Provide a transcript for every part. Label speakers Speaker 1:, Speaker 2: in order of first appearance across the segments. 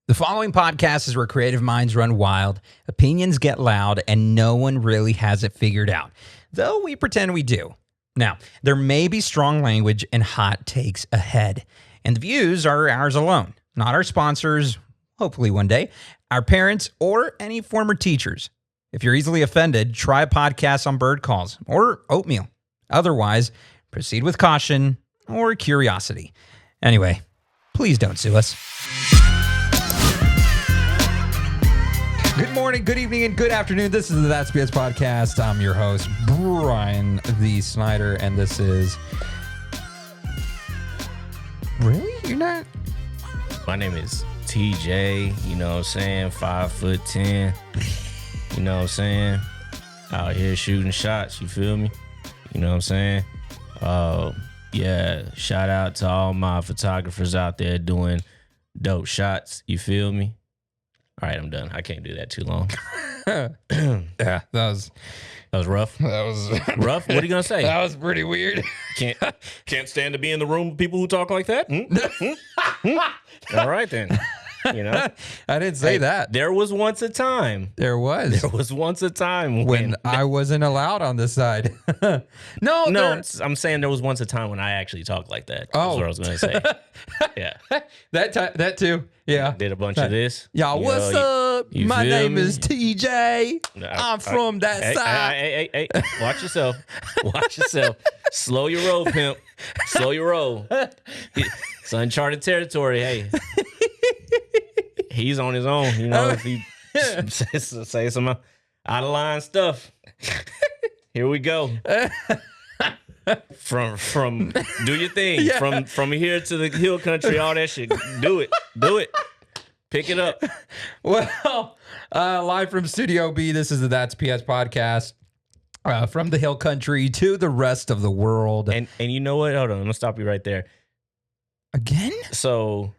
Speaker 1: The following podcast is where creative minds run wild, opinions get loud, and no one really has it figured out, though we pretend we do. Now, there may be strong language and hot takes ahead, and the views are ours alone, not our sponsors, hopefully one day, our parents, or any former teachers. If you're easily offended, try a podcast on bird calls or oatmeal. Otherwise, proceed with caution or curiosity. Anyway, please don't sue us. Good morning, good evening, and good afternoon. This is the That's BS Podcast. I'm your host, Brian the Snyder, and this is... Really? You're not...
Speaker 2: My name is TJ, you know what I'm saying, 5'10", you know what I'm saying, out here shooting shots, you feel me, you know what I'm saying, yeah, shout out to all my photographers out there doing dope shots, you feel me. All right, I'm done. I can't do that too long.
Speaker 1: Yeah, that was
Speaker 2: rough.
Speaker 1: That was
Speaker 2: Rough? What are you gonna say?
Speaker 1: That was pretty weird.
Speaker 2: Can't stand to be in the room with people who talk like that. All right then. You know,
Speaker 1: I didn't say that.
Speaker 2: There was once a time.
Speaker 1: There was
Speaker 2: once a time
Speaker 1: when I wasn't allowed on this side. No,
Speaker 2: I'm saying there was once a time when I actually talked like that.
Speaker 1: Oh,
Speaker 2: that's what I was gonna say. Yeah,
Speaker 1: that too. Yeah,
Speaker 2: did a bunch of this.
Speaker 1: Y'all, what's up? My name
Speaker 2: me?
Speaker 1: is TJ. I'm from that side.
Speaker 2: Hey, watch yourself. Watch yourself. Slow your roll, pimp. Slow your roll. It's uncharted territory. Hey. He's on his own, you know, if he say some out of line stuff. Here we go. From do your thing. Yeah. From here to the hill country, all that shit. Do it. Pick it up.
Speaker 1: Well, live from Studio B, this is the That's PS podcast. From the hill country to the rest of the world.
Speaker 2: And you know what? Hold on, I'm gonna stop you right there.
Speaker 1: Again?
Speaker 2: So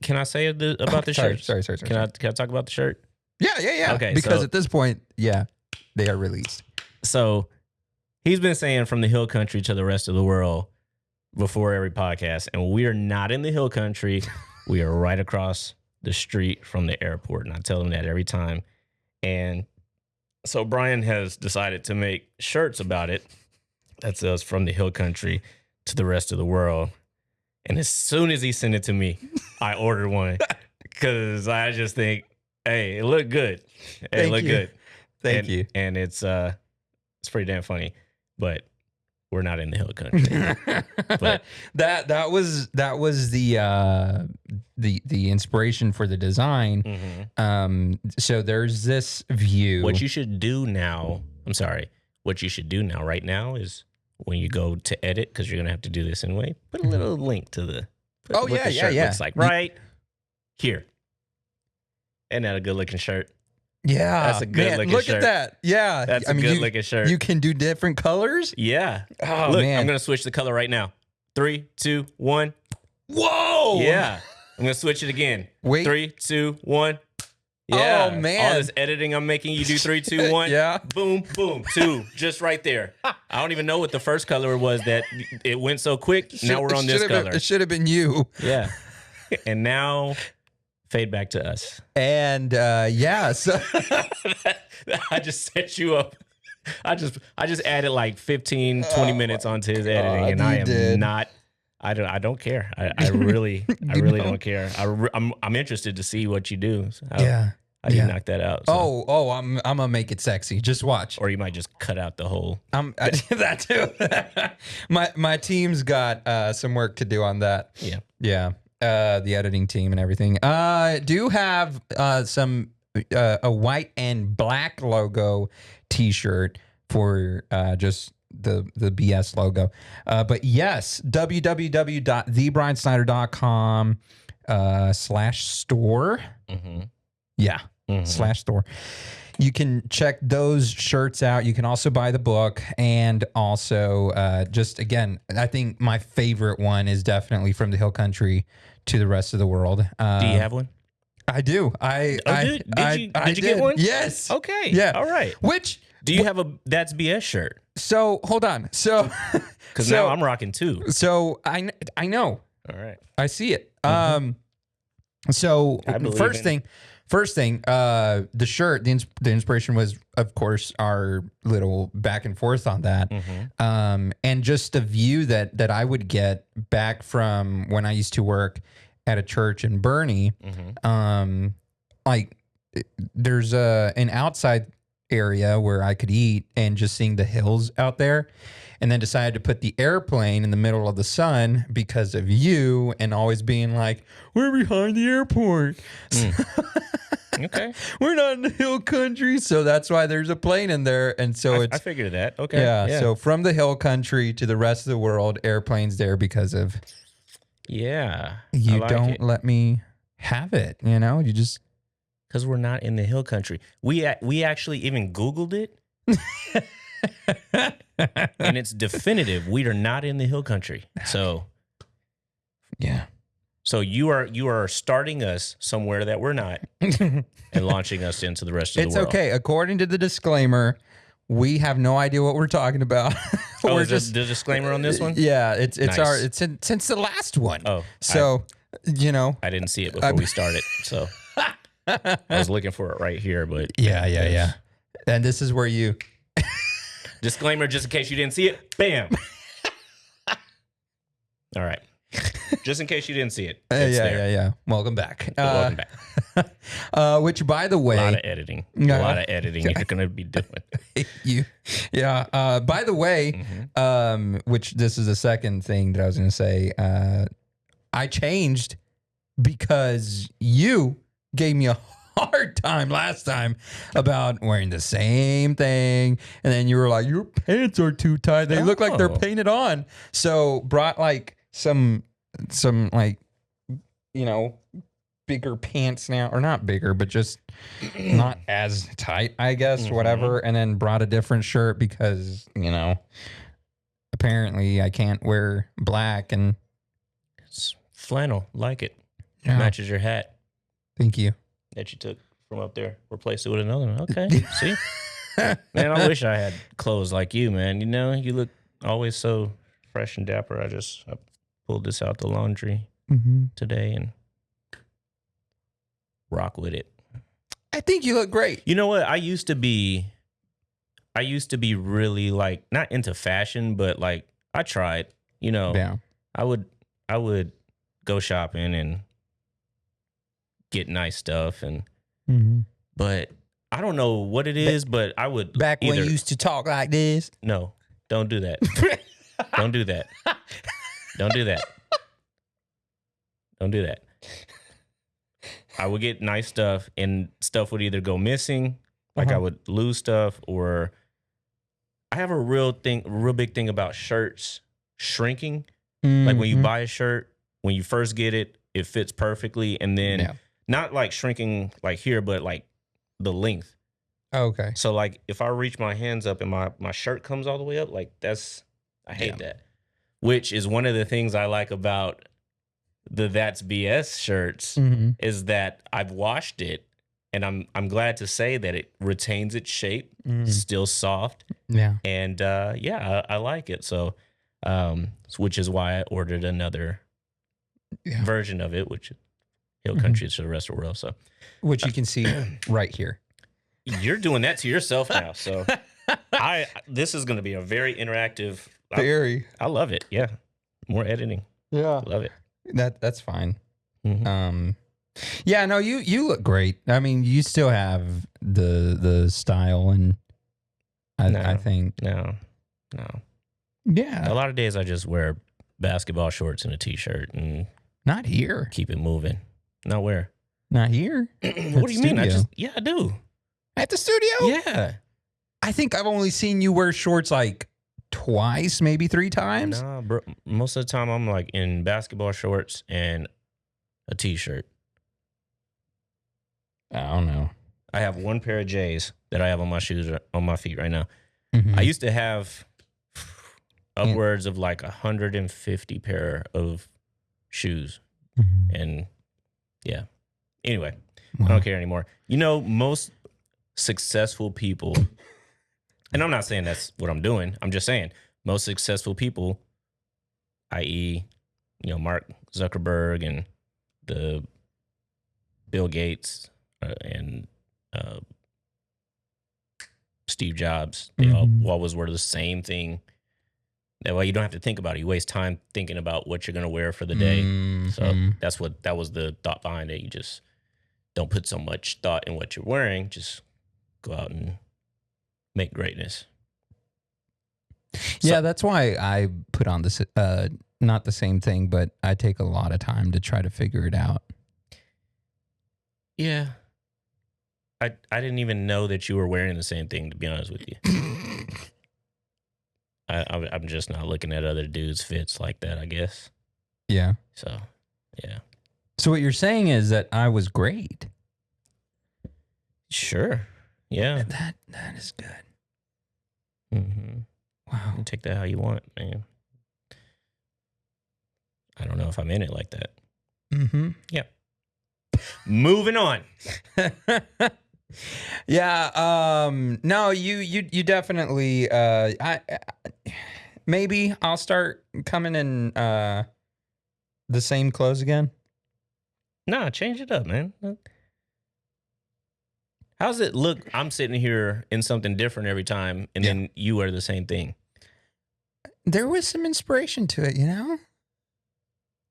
Speaker 2: can I say about the shirt?
Speaker 1: Sorry.
Speaker 2: Can I talk about the shirt?
Speaker 1: Yeah.
Speaker 2: Okay,
Speaker 1: because at this point, yeah, they are released.
Speaker 2: So he's been saying from the hill country to the rest of the world before every podcast, and we are not in the hill country. We are right across the street from the airport, and I tell him that every time. And so Brian has decided to make shirts about it that says from the hill country to the rest of the world. And as soon as he sent it to me, I ordered one because I just think, hey, it looked good. Hey, it looked good.
Speaker 1: Thank you.
Speaker 2: And it's pretty damn funny, but we're not in the hill country. But
Speaker 1: that was the inspiration for the design.
Speaker 2: Mm-hmm.
Speaker 1: So there's this view.
Speaker 2: What you should do now right now is when you go to edit, because you're going to have to do this anyway, put a little link to the what the shirt looks like right here. Isn't that a good looking shirt?
Speaker 1: Yeah.
Speaker 2: That's a good looking shirt.
Speaker 1: Look at that. Yeah.
Speaker 2: That's a good looking shirt.
Speaker 1: You can do different colors?
Speaker 2: Yeah.
Speaker 1: Oh,
Speaker 2: look,
Speaker 1: man.
Speaker 2: I'm going to switch the color right now. 3, 2, 1.
Speaker 1: Whoa.
Speaker 2: Yeah. I'm going to switch it again.
Speaker 1: Wait.
Speaker 2: 3, 2, 1. Yeah.
Speaker 1: Oh, man.
Speaker 2: All this editing I'm making you do 3, 2, 1.
Speaker 1: Yeah.
Speaker 2: Boom, boom, 2. Just right there. I don't even know what the first color was that it went so quick. Now we're on this color.
Speaker 1: It should have been you.
Speaker 2: Yeah. And now fade back to us.
Speaker 1: And so
Speaker 2: I just set you up. I just added like 15, 20 minutes onto his editing, and I am not. I don't care. I really don't care. I'm interested to see what you do. So how do you knock that out? So.
Speaker 1: I'm gonna make it sexy. Just watch.
Speaker 2: Or you might just cut out the whole.
Speaker 1: That too. my team's got some work to do on that.
Speaker 2: Yeah.
Speaker 1: The editing team and everything. Do have some a white and black logo T-shirt for just the BS logo. But yes, www.thebryansnyder.com /store.
Speaker 2: Mm-hmm.
Speaker 1: Yeah, /store. You can check those shirts out. You can also buy the book, and also just again, I think my favorite one is definitely From the Hill Country to the Rest of the World.
Speaker 2: Do you have one?
Speaker 1: I do.
Speaker 2: Did you get one?
Speaker 1: Yes.
Speaker 2: Okay.
Speaker 1: Yeah.
Speaker 2: All right.
Speaker 1: Which
Speaker 2: do you have a That's BS shirt?
Speaker 1: So hold on. So
Speaker 2: because now I'm rocking two.
Speaker 1: So I know.
Speaker 2: All right.
Speaker 1: I see it. So
Speaker 2: I believe
Speaker 1: first thing, the shirt, the inspiration was, of course, our little back and forth on that. And just the view that I would get back from when I used to work at a church in Bernie. Like there's an outside area where I could eat, and just seeing the hills out there, and then decided to put the airplane in the middle of the sun because of you, and always being like, we're behind the airport.
Speaker 2: Okay.
Speaker 1: We're not in the hill country, so that's why there's a plane in there. And so
Speaker 2: I figured that. Okay.
Speaker 1: yeah, so from the hill country to the rest of the world, airplanes there because of
Speaker 2: Yeah.
Speaker 1: you
Speaker 2: I like
Speaker 1: don't
Speaker 2: it.
Speaker 1: let me have it, you just
Speaker 2: Because we're not in the hill country. We actually even Googled it. And it's definitive. We are not in the hill country. So
Speaker 1: yeah.
Speaker 2: So you are starting us somewhere that we're not and launching us into the rest of the world.
Speaker 1: It's okay. According to the disclaimer, we have no idea what we're talking about.
Speaker 2: Oh,
Speaker 1: we're
Speaker 2: is just the disclaimer on this one?
Speaker 1: Yeah, it's
Speaker 2: Nice.
Speaker 1: since the last one.
Speaker 2: Oh,
Speaker 1: so
Speaker 2: I didn't see it before we started, so I was looking for it right here. But
Speaker 1: yeah. And this is where you
Speaker 2: disclaimer, just in case you didn't see it. Bam. All right. Just in case you didn't see it. It's there.
Speaker 1: yeah. Welcome back.
Speaker 2: Welcome back.
Speaker 1: Which, by the way,
Speaker 2: A lot of editing. A lot of editing you're going to be doing.
Speaker 1: By the way, which this is the second thing that I was going to say. I changed because you gave me a hard time last time about wearing the same thing, and then you were like, "Your pants are too tight. They look like they're painted on." So brought like some like bigger pants now, or not bigger, but just not as tight, I guess, whatever. And then brought a different shirt because, apparently I can't wear black, and
Speaker 2: It's flannel. Like it.
Speaker 1: Yeah.
Speaker 2: Matches your hat
Speaker 1: Thank you.
Speaker 2: that you took from up there. Replaced it with another one. Okay. See? Man, I wish I had clothes like you, man. You look always so fresh and dapper. I pulled this out the laundry today and rock with it.
Speaker 1: I think you look great.
Speaker 2: You know what? I used to be really like not into fashion, but like I tried.
Speaker 1: Yeah.
Speaker 2: I would go shopping and get nice stuff, and but I don't know what it is, but I would
Speaker 1: Back when you used to talk like this.
Speaker 2: No, don't do that. Don't do that. Don't do that. Don't do that. I would get nice stuff, and stuff would either go missing, like I would lose stuff, or I have a real big thing about shirts shrinking. Like when you buy a shirt, when you first get it, it fits perfectly, and then not like shrinking like here, but like the length.
Speaker 1: Okay.
Speaker 2: So like if I reach my hands up and my shirt comes all the way up, like I hate that. Which is one of the things I like about the That's BS shirts is that I've washed it, and I'm glad to say that it retains its shape, still soft.
Speaker 1: Yeah.
Speaker 2: And I like it. So which is why I ordered another version of it, which Hill Country is to the rest of the world. So
Speaker 1: which you can see right here.
Speaker 2: You're doing that to yourself now. So this is going to be a very interactive. I love it. Yeah. More editing.
Speaker 1: Yeah.
Speaker 2: Love it.
Speaker 1: That's fine. Yeah, no, you look great. I mean, you still have the style, and I think
Speaker 2: No.
Speaker 1: yeah.
Speaker 2: A lot of days I just wear basketball shorts and a t-shirt and
Speaker 1: Not here.
Speaker 2: keep it moving. Not where?
Speaker 1: Not here.
Speaker 2: What do you mean? I do.
Speaker 1: At the studio?
Speaker 2: Yeah.
Speaker 1: I think I've only seen you wear shorts like twice, maybe 3 times.
Speaker 2: Nah, bro. Most of the time I'm like in basketball shorts and a t-shirt.
Speaker 1: I don't know.
Speaker 2: I have one pair of J's that I have on my feet right now.
Speaker 1: Mhm.
Speaker 2: I used to have upwards of like 150 pair of shoes. And yeah. Anyway, I don't care anymore. Most successful people, and I'm not saying that's what I'm doing. I'm just saying most successful people, i.e., Mark Zuckerberg and the Bill Gates and Steve Jobs, they all always were the same thing. That way you don't have to think about it. You waste time thinking about what you're going to wear for the day. So that was the thought behind it. You just don't put so much thought in what you're wearing. Just go out and make greatness.
Speaker 1: Yeah, that's why I put on this, not the same thing, but I take a lot of time to try to figure it out.
Speaker 2: Yeah. I didn't even know that you were wearing the same thing, to be honest with you. I'm just not looking at other dudes' fits like that, I guess.
Speaker 1: Yeah.
Speaker 2: So, yeah.
Speaker 1: So what you're saying is that I was great.
Speaker 2: Sure. Yeah.
Speaker 1: That is good.
Speaker 2: Mm-hmm.
Speaker 1: Wow.
Speaker 2: You can take that how you want, man. I don't know if I'm in it like that.
Speaker 1: Mm-hmm.
Speaker 2: Yeah. Moving on.
Speaker 1: Yeah. No, you definitely. Maybe I'll start coming in the same clothes again.
Speaker 2: Nah, change it up, man. How's it look? I'm sitting here in something different every time, and then you wear the same thing.
Speaker 1: There was some inspiration to it, you know?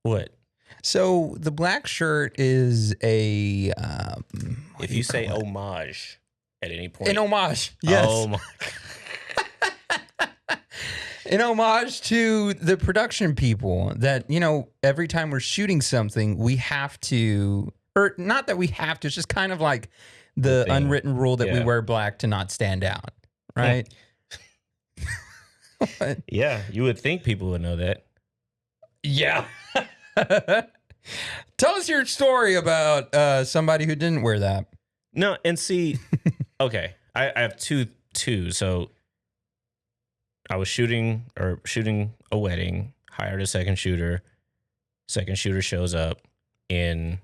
Speaker 2: What?
Speaker 1: So the black shirt is a.
Speaker 2: If you say homage at any point.
Speaker 1: An homage. Yes.
Speaker 2: Oh my.
Speaker 1: In homage to the production people that, you know, every time we're shooting something, we have to, or not that we have to, it's just kind of like the unwritten rule that we wear black to not stand out. Right.
Speaker 2: Yeah. You would think people would know that.
Speaker 1: Yeah. Tell us your story about somebody who didn't wear that.
Speaker 2: No. And see, okay. I have two. So I was shooting a wedding, hired a second shooter. Second shooter shows up in,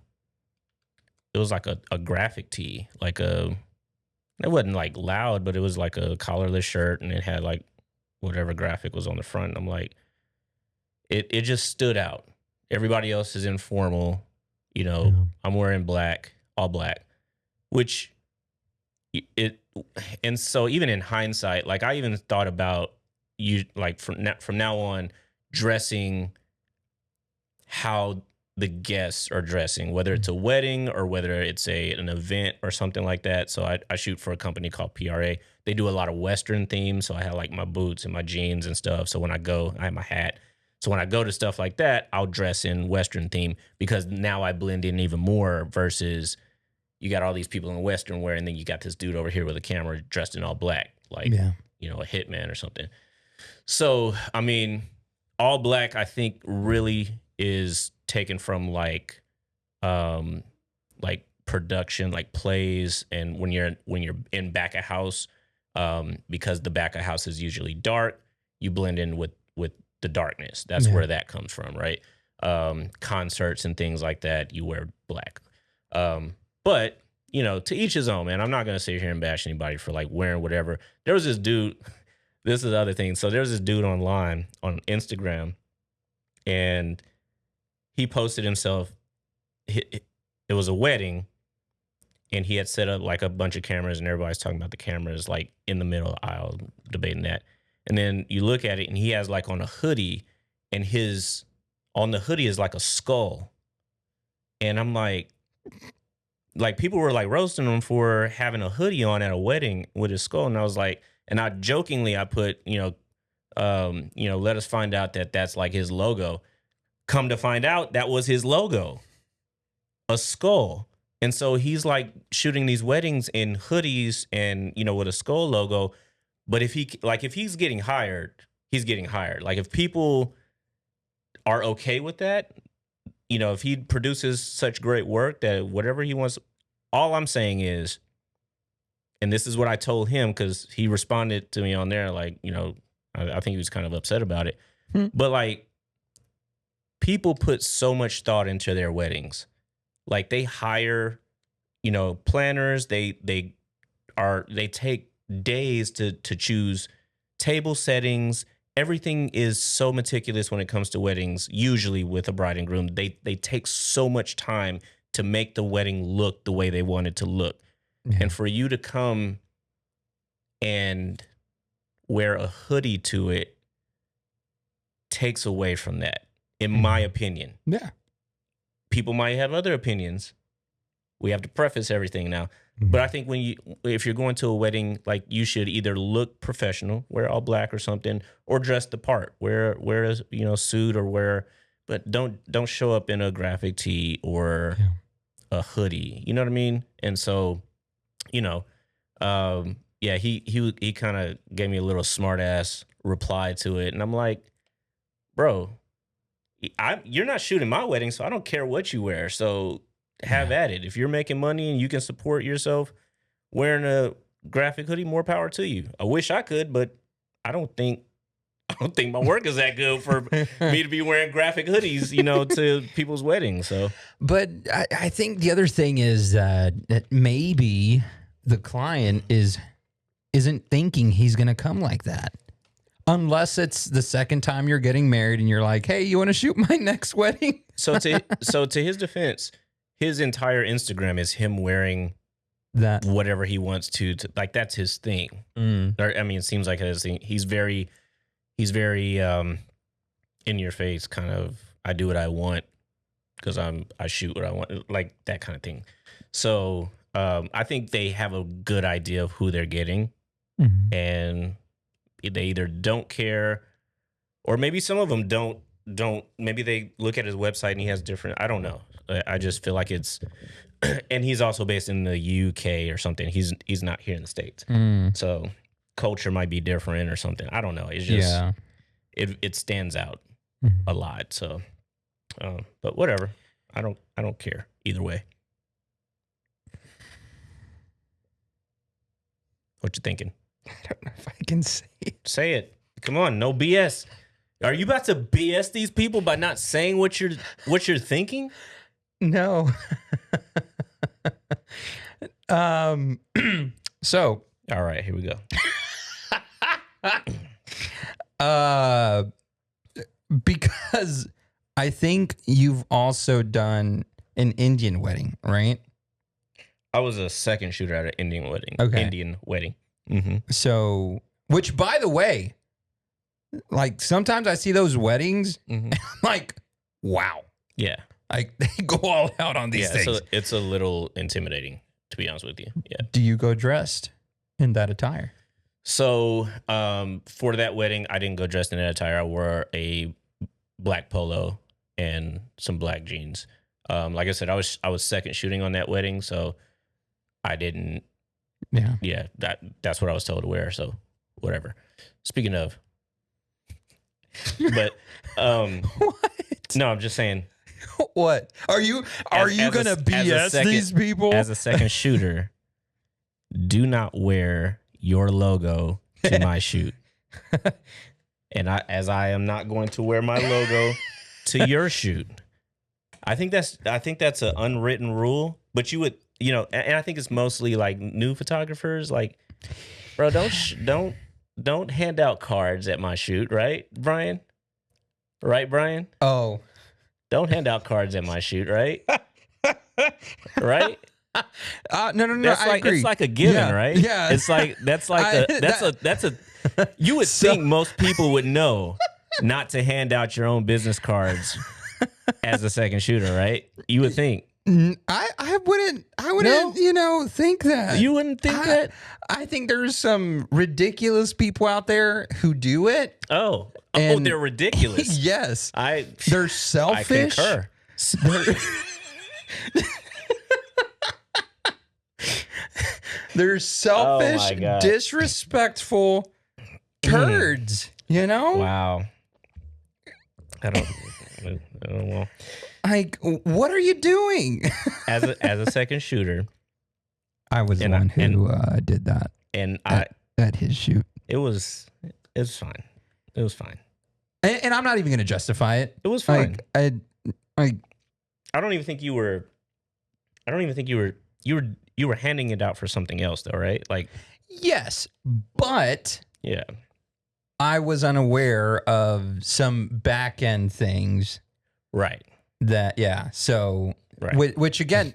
Speaker 2: it was like a graphic tee, it wasn't like loud, but it was like a collarless shirt and it had like whatever graphic was on the front. And I'm like, it just stood out. Everybody else is informal, you know, I'm wearing black, all black, which and so even in hindsight, like I even thought about you, like from now on, dressing how the guests are dressing, whether it's a wedding or whether it's an event or something like that. So I shoot for a company called PRA. They do a lot of Western themes. So I have like my boots and my jeans and stuff. So when I go, I have my hat. So when I go to stuff like that, I'll dress in Western theme because now I blend in even more versus you got all these people in Western wear and then you got this dude over here with a camera dressed in all black, like, you know, a hitman or something. So, I mean, all black, I think really is taken from like production, like plays. And when you're in back of house, because the back of house is usually dark, you blend in with the darkness. That's where that comes from, right? Concerts and things like that, you wear black. But, you know, to each his own, man. I'm not going to sit here and bash anybody for like wearing whatever. There was this dude, this is the other thing. So there's this dude online on Instagram and he posted himself. It was a wedding and he had set up like a bunch of cameras and everybody's talking about the cameras like in the middle of the aisle debating that. And then you look at it and he has like on a hoodie and on the hoodie is like a skull. And I'm like people were like roasting him for having a hoodie on at a wedding with his skull. And I was like, and I jokingly, I put, let us find out that that's like his logo. Come to find out that was his logo, a skull. And so he's like shooting these weddings in hoodies and, you know, with a skull logo. But if he's getting hired, he's getting hired. Like if people are okay with that, you know, if he produces such great work that whatever he wants, all I'm saying is, and this is what I told him because he responded to me on there, like, you know, I think he was kind of upset about it. But like people put so much thought into their weddings. Like they hire, you know, planners, they take days to choose table settings. Everything is so meticulous when it comes to weddings. Usually with a bride and groom, they take so much time to make the wedding look the way they want it to look.
Speaker 1: Yeah.
Speaker 2: And for you to come and wear a hoodie to it takes away from that, in my opinion.
Speaker 1: Yeah.
Speaker 2: People might have other opinions. We have to preface everything now. But I think if you're going to a wedding, like, you should either look professional, wear all black or something, or dress the part, wear a suit or but don't show up in a graphic tee or a hoodie. You know what I mean? And so, he kind of gave me a little smart ass reply to it, and I'm like, bro, you're not shooting my wedding, so I don't care what you wear. So have at it. If you're making money and you can support yourself wearing a graphic hoodie, more power to you. I wish I could, but I don't think my work is that good for me to be wearing graphic hoodies, to people's weddings. So,
Speaker 1: but I think the other thing is that maybe the client isn't thinking he's going to come like that. Unless it's the second time you're getting married and you're like, hey, you want to shoot my next wedding?
Speaker 2: So to his defense, his entire Instagram is him wearing
Speaker 1: that
Speaker 2: whatever he wants to like, that's his thing. Or, I mean, it seems like his thing. He's very in your face, kind of, I do what I want because I shoot what I want, like that kind of thing. So I think they have a good idea of who they're getting, and they either don't care, or maybe some of them don't. Maybe they look at his website and he has different. I don't know. I just feel like it's, and he's also based in the UK or something. He's not here in the States, so culture might be different or something. I don't know. It's just it stands out a lot. So, but whatever. I don't care either way. What you thinking?
Speaker 1: I don't know if I can say it.
Speaker 2: Say it. Come on, no BS. Are you about to BS these people by not saying what you're thinking?
Speaker 1: No. So,
Speaker 2: all right, here we go.
Speaker 1: Because I think you've also done an Indian wedding, right?
Speaker 2: I was a second shooter at an Indian wedding.
Speaker 1: Okay.
Speaker 2: Indian wedding.
Speaker 1: So, which, by the way, like, sometimes I see those weddings, and I'm like, wow.
Speaker 2: Yeah.
Speaker 1: Like, they go all out on these things.
Speaker 2: So it's a little intimidating, to be honest with you. Yeah.
Speaker 1: Do you go dressed in that attire?
Speaker 2: So for that wedding, I didn't go dressed in that attire. I wore a black polo and some black jeans. Like I said, I was second shooting on that wedding, so I didn't. Yeah. That's what I was told to wear. So whatever. Speaking of, but
Speaker 1: what?
Speaker 2: No, I'm just saying.
Speaker 1: What are you gonna BS these people?
Speaker 2: As a second shooter, do not wear your logo to my shoot. And I am not going to wear my logo to your shoot. I think that's an unwritten rule, but you would, and I think it's mostly like new photographers, like, bro, don't hand out cards at my shoot, right, Brian? Right, Brian?
Speaker 1: Oh,
Speaker 2: don't hand out cards at my shoot, right? Right?
Speaker 1: No.
Speaker 2: That's
Speaker 1: I
Speaker 2: like
Speaker 1: agree.
Speaker 2: It's like a given, right?
Speaker 1: Yeah.
Speaker 2: It's like that's a. You would think most people would know not to hand out your own business cards as a second shooter, right? You would think.
Speaker 1: I wouldn't,
Speaker 2: No?
Speaker 1: think that.
Speaker 2: You wouldn't think that?
Speaker 1: I think there's some ridiculous people out there who do it.
Speaker 2: Oh,
Speaker 1: And-
Speaker 2: they're ridiculous.
Speaker 1: Yes.
Speaker 2: They're
Speaker 1: They're selfish.
Speaker 2: I concur.
Speaker 1: They're selfish,
Speaker 2: Oh my God.
Speaker 1: disrespectful turds,
Speaker 2: Wow. I don't know.
Speaker 1: Like, what are you doing?
Speaker 2: As a second shooter,
Speaker 1: I was the
Speaker 2: And
Speaker 1: one
Speaker 2: I-
Speaker 1: who did that
Speaker 2: and
Speaker 1: at his shoot.
Speaker 2: it was fine. It was fine.
Speaker 1: And I'm not even going to justify it.
Speaker 2: It was fine.
Speaker 1: Like,
Speaker 2: I don't even think you were handing it out for something else though, right? Like,
Speaker 1: yes, but
Speaker 2: yeah.
Speaker 1: I was unaware of some back end things
Speaker 2: Right.
Speaker 1: that, so
Speaker 2: Right.
Speaker 1: Which again,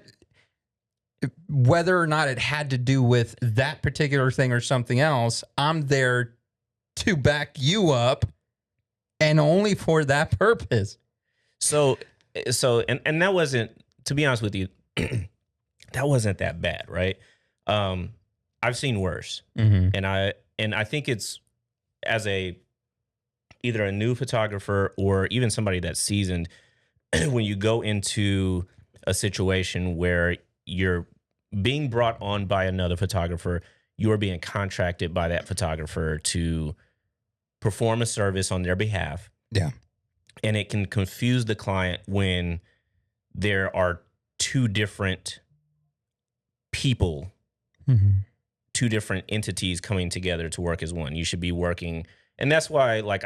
Speaker 1: whether or not it had to do with that particular thing or something else, I'm there to back you up and only for that purpose.
Speaker 2: So and that wasn't, to be honest with you, that wasn't that bad, right? I've seen worse. And I think it's, as either a new photographer or even somebody that's seasoned, when you go into a situation where you're being brought on by another photographer, you are being contracted by that photographer to perform a service on their behalf.
Speaker 1: Yeah.
Speaker 2: And it can confuse the client when there are two different people, two different entities coming together to work as one. You should be working. And that's why, like,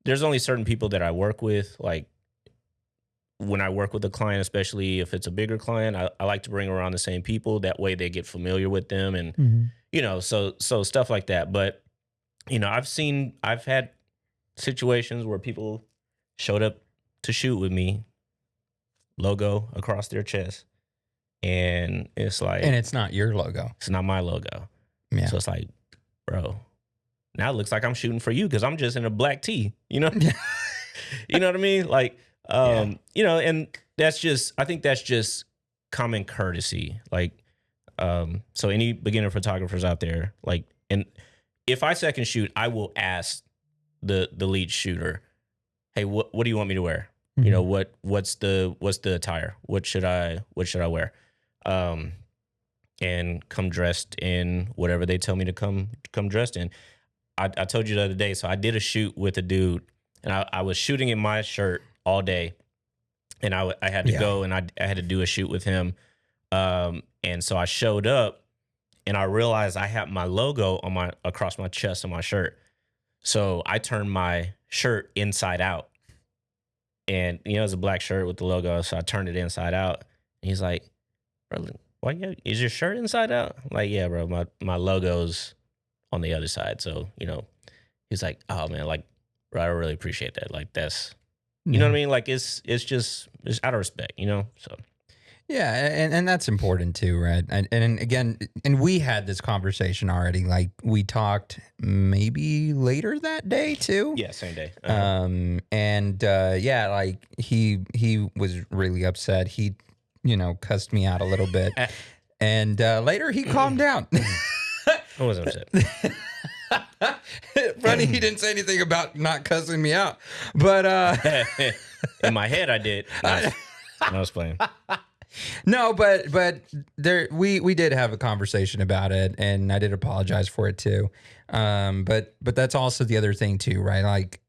Speaker 2: there's only certain people that I work with. Like, when I work with a client, especially if it's a bigger client, I like to bring around the same people. That way they get familiar with them and, so stuff like that. But, I've had situations where people showed up to shoot with me, logo across their chest. And it's like,
Speaker 1: and it's not your logo.
Speaker 2: It's not my logo.
Speaker 1: Yeah.
Speaker 2: So it's like, bro, now it looks like I'm shooting for you because I'm just in a black tee, You know what I mean? Like, and that's just, I think that's just common courtesy. Like, so any beginner photographers out there, like, and if I second shoot, I will ask the lead shooter, hey, what do you want me to wear? What's the attire? What should I wear? And come dressed in whatever they tell me to come dressed in. I told you the other day, so I did a shoot with a dude, and I was shooting in my shirt all day, and I had to go and I had to do a shoot with him. And so I showed up, and I realized I had my logo across my chest on my shirt. So I turned my shirt inside out, and it was a black shirt with the logo, so I turned it inside out. And he's like, bro, why is your shirt inside out? I'm like, yeah, bro, my logo's on the other side. So, he's like, oh man, like, bro, I really appreciate that. Like, that's, you know what I mean? Like, it's out of respect, So.
Speaker 1: Yeah, and that's important too, right? And again, and we had this conversation already. Like, we talked maybe later that day too.
Speaker 2: Yeah, same day.
Speaker 1: Like he was really upset. He, cussed me out a little bit, and later he calmed down.
Speaker 2: I wasn't upset.
Speaker 1: Funny, he didn't say anything about not cussing me out, but
Speaker 2: in my head I did. I was playing.
Speaker 1: No, but there we did have a conversation about it, and I did apologize for it too. But that's also the other thing too, right? Like,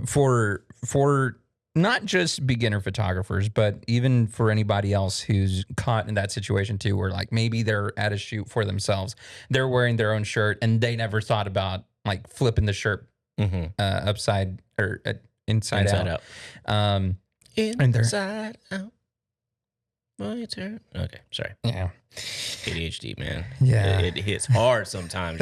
Speaker 1: for not just beginner photographers, but even for anybody else who's caught in that situation too, where like maybe they're at a shoot for themselves, they're wearing their own shirt, and they never thought about like flipping the shirt upside or inside out.
Speaker 2: Inside out. My turn. Okay, sorry.
Speaker 1: Yeah.
Speaker 2: ADHD, man.
Speaker 1: Yeah.
Speaker 2: It hits hard sometimes,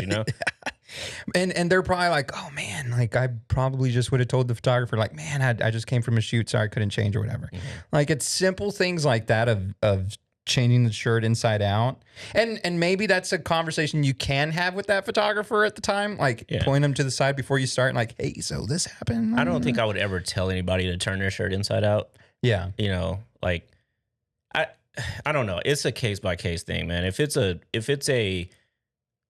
Speaker 1: And they're probably like, oh man, like I probably just would have told the photographer, like, man, I just came from a shoot, sorry I couldn't change or whatever. Like, it's simple things like that of changing the shirt inside out. And maybe that's a conversation you can have with that photographer at the time. Like, point them to the side before you start and like, hey, so this happened.
Speaker 2: I don't think I would ever tell anybody to turn their shirt inside out.
Speaker 1: Yeah.
Speaker 2: Like, I don't know. It's a case by case thing, man. If it's a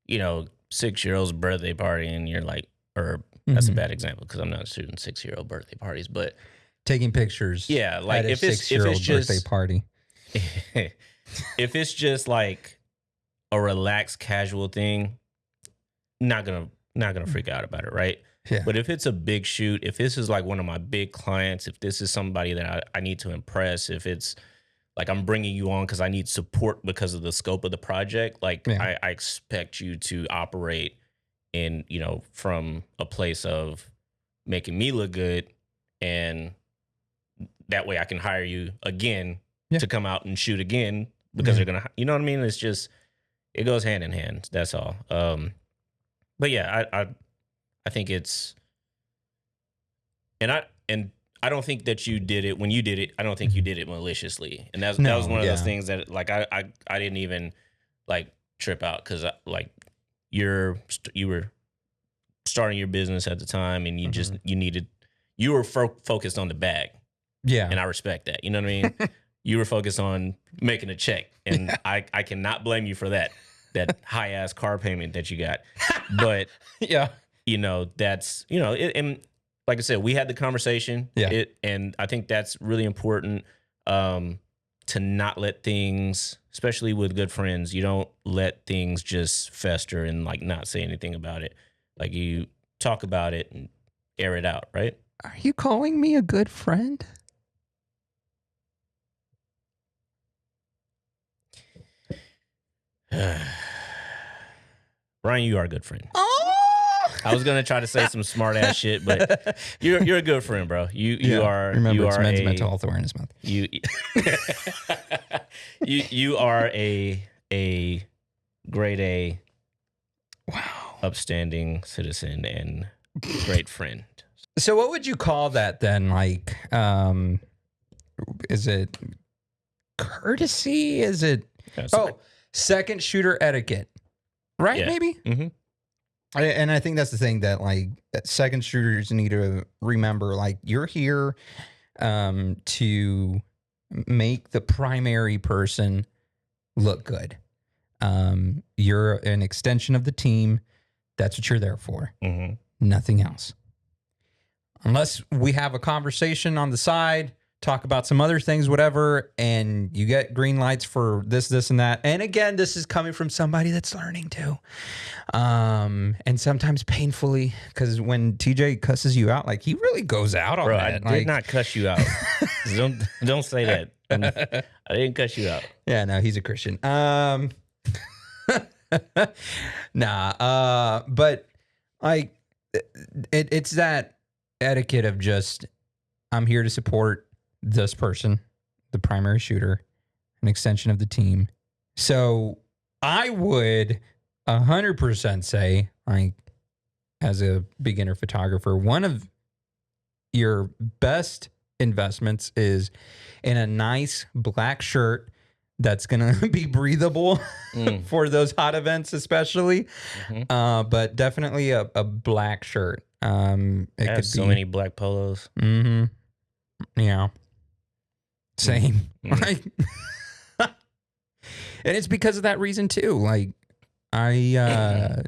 Speaker 2: 6-year-old's birthday party and you're like, or that's a bad example because I'm not shooting 6-year-old birthday parties, but
Speaker 1: taking pictures.
Speaker 2: Yeah, like if it's just
Speaker 1: birthday party.
Speaker 2: If it's just like a relaxed, casual thing, not gonna freak out about it, right?
Speaker 1: Yeah.
Speaker 2: But if it's a big shoot, if this is like one of my big clients, if this is somebody that I need to impress, if it's like I'm bringing you on because I need support because of the scope of the project, like I expect you to operate in, from a place of making me look good, and that way I can hire you again to come out and shoot again because they're gonna, you know what I mean? It's just, it goes hand in hand. That's all. But yeah, I think it's, and I don't think that you did it when you did it. I don't think you did it maliciously, and that
Speaker 1: No,
Speaker 2: was one of those
Speaker 1: yeah.
Speaker 2: things that like I didn't even like trip out because like you were starting your business at the time, and you were focused on the bag,
Speaker 1: Yeah.
Speaker 2: and I respect that. You know what I mean? You were focused on making a check, and I cannot blame you for that high ass car payment that you got, but
Speaker 1: Yeah.
Speaker 2: you know that's and like I said, we had the conversation.
Speaker 1: Yeah.
Speaker 2: And I think that's really important, to not let things, especially with good friends, you don't let things just fester and like not say anything about it. Like you talk about it and air it out, right?
Speaker 1: Are you calling me a good friend?
Speaker 2: Ryan, you are a good friend.
Speaker 1: Oh!
Speaker 2: I was gonna try to say some smart ass shit, but you're a good friend, bro. You are.
Speaker 1: Remember,
Speaker 2: you
Speaker 1: it's
Speaker 2: are
Speaker 1: Men's Mental Health Awareness Month.
Speaker 2: You you are a grade A,
Speaker 1: Wow,
Speaker 2: upstanding citizen and great friend.
Speaker 1: So what would you call that then? Like, is it courtesy? Is it second shooter etiquette? Right?
Speaker 2: Yeah.
Speaker 1: Maybe.
Speaker 2: Mm-hmm.
Speaker 1: And I think that's the thing that like second shooters need to remember. Like you're here to make the primary person look good. You're an extension of the team. That's what you're there for.
Speaker 2: Mm-hmm.
Speaker 1: Nothing else. Unless we have a conversation on the side, talk about some other things, whatever, and you get green lights for this, and that. And again, this is coming from somebody that's learning too. And sometimes painfully, because when TJ cusses you out, like he really goes out on that.
Speaker 2: I did not cuss you out. don't say that. I didn't cuss you out.
Speaker 1: Yeah, no, he's a Christian. But like it's that etiquette of just I'm here to support this person, the primary shooter, an extension of the team. So I would 100% say, like, as a beginner photographer, one of your best investments is in a nice black shirt that's going to be breathable for those hot events, especially. Mm-hmm. But definitely a black shirt. It
Speaker 2: I have so many black polos.
Speaker 1: Mm-hmm. Yeah. Same.
Speaker 2: Mm-hmm.
Speaker 1: Like, and it's because of that reason too. Like I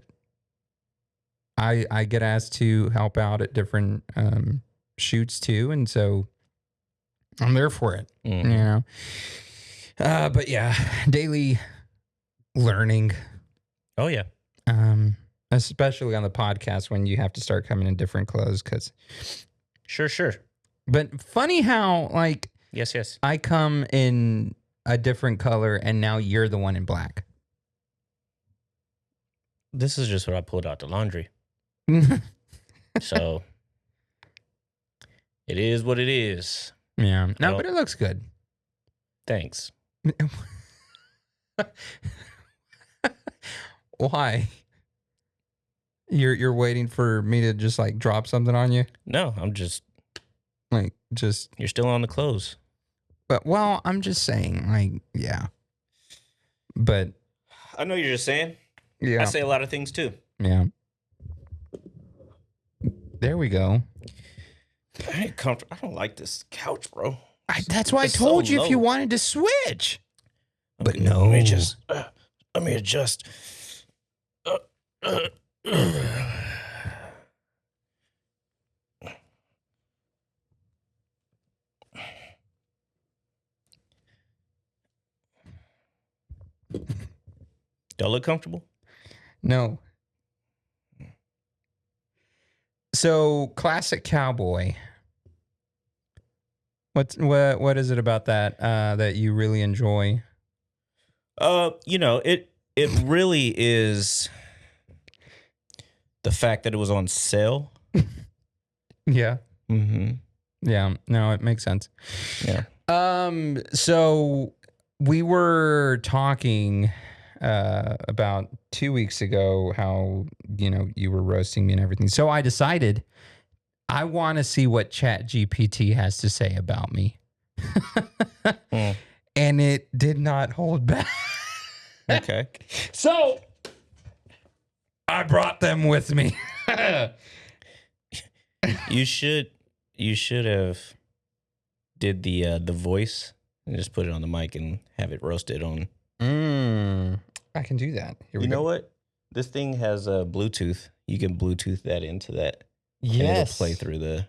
Speaker 1: get asked to help out at different shoots too, and so I'm there for it.
Speaker 2: Mm-hmm.
Speaker 1: You know. But yeah, daily learning.
Speaker 2: Oh yeah.
Speaker 1: Especially on the podcast when you have to start coming in different clothes, because
Speaker 2: Sure.
Speaker 1: But funny how like
Speaker 2: Yes.
Speaker 1: I come in a different color and now you're the one in black.
Speaker 2: This is just what I pulled out the laundry. So it is what it is.
Speaker 1: Yeah. No, but it looks good.
Speaker 2: Thanks.
Speaker 1: Why? You're waiting for me to just like drop something on you?
Speaker 2: No, I'm just
Speaker 1: you're
Speaker 2: still on the clothes.
Speaker 1: But well, I'm just saying, like, yeah. But
Speaker 2: I know you're just saying.
Speaker 1: Yeah.
Speaker 2: I say a lot of things too.
Speaker 1: Yeah. There we go.
Speaker 2: I ain't comfortable. I don't like this couch, bro.
Speaker 1: That's why I told you if you wanted to switch. But no.
Speaker 2: Let me adjust. Do I look comfortable?
Speaker 1: No. So, classic cowboy. What is it about that that you really enjoy?
Speaker 2: It really is the fact that it was on sale.
Speaker 1: Yeah.
Speaker 2: Mm-hmm.
Speaker 1: Yeah. No, it makes sense.
Speaker 2: Yeah.
Speaker 1: So we were talking about 2 weeks ago how you were roasting me and everything. So I decided I want to see what ChatGPT has to say about me. And it did not hold back.
Speaker 2: Okay.
Speaker 1: So I brought them with me.
Speaker 2: You should have did the voice and just put it on the mic and have it roasted on.
Speaker 1: I can do that. Here we
Speaker 2: You
Speaker 1: go.
Speaker 2: know what? This thing has a Bluetooth. You can Bluetooth that into that.
Speaker 1: Yes.
Speaker 2: And it'll play through the.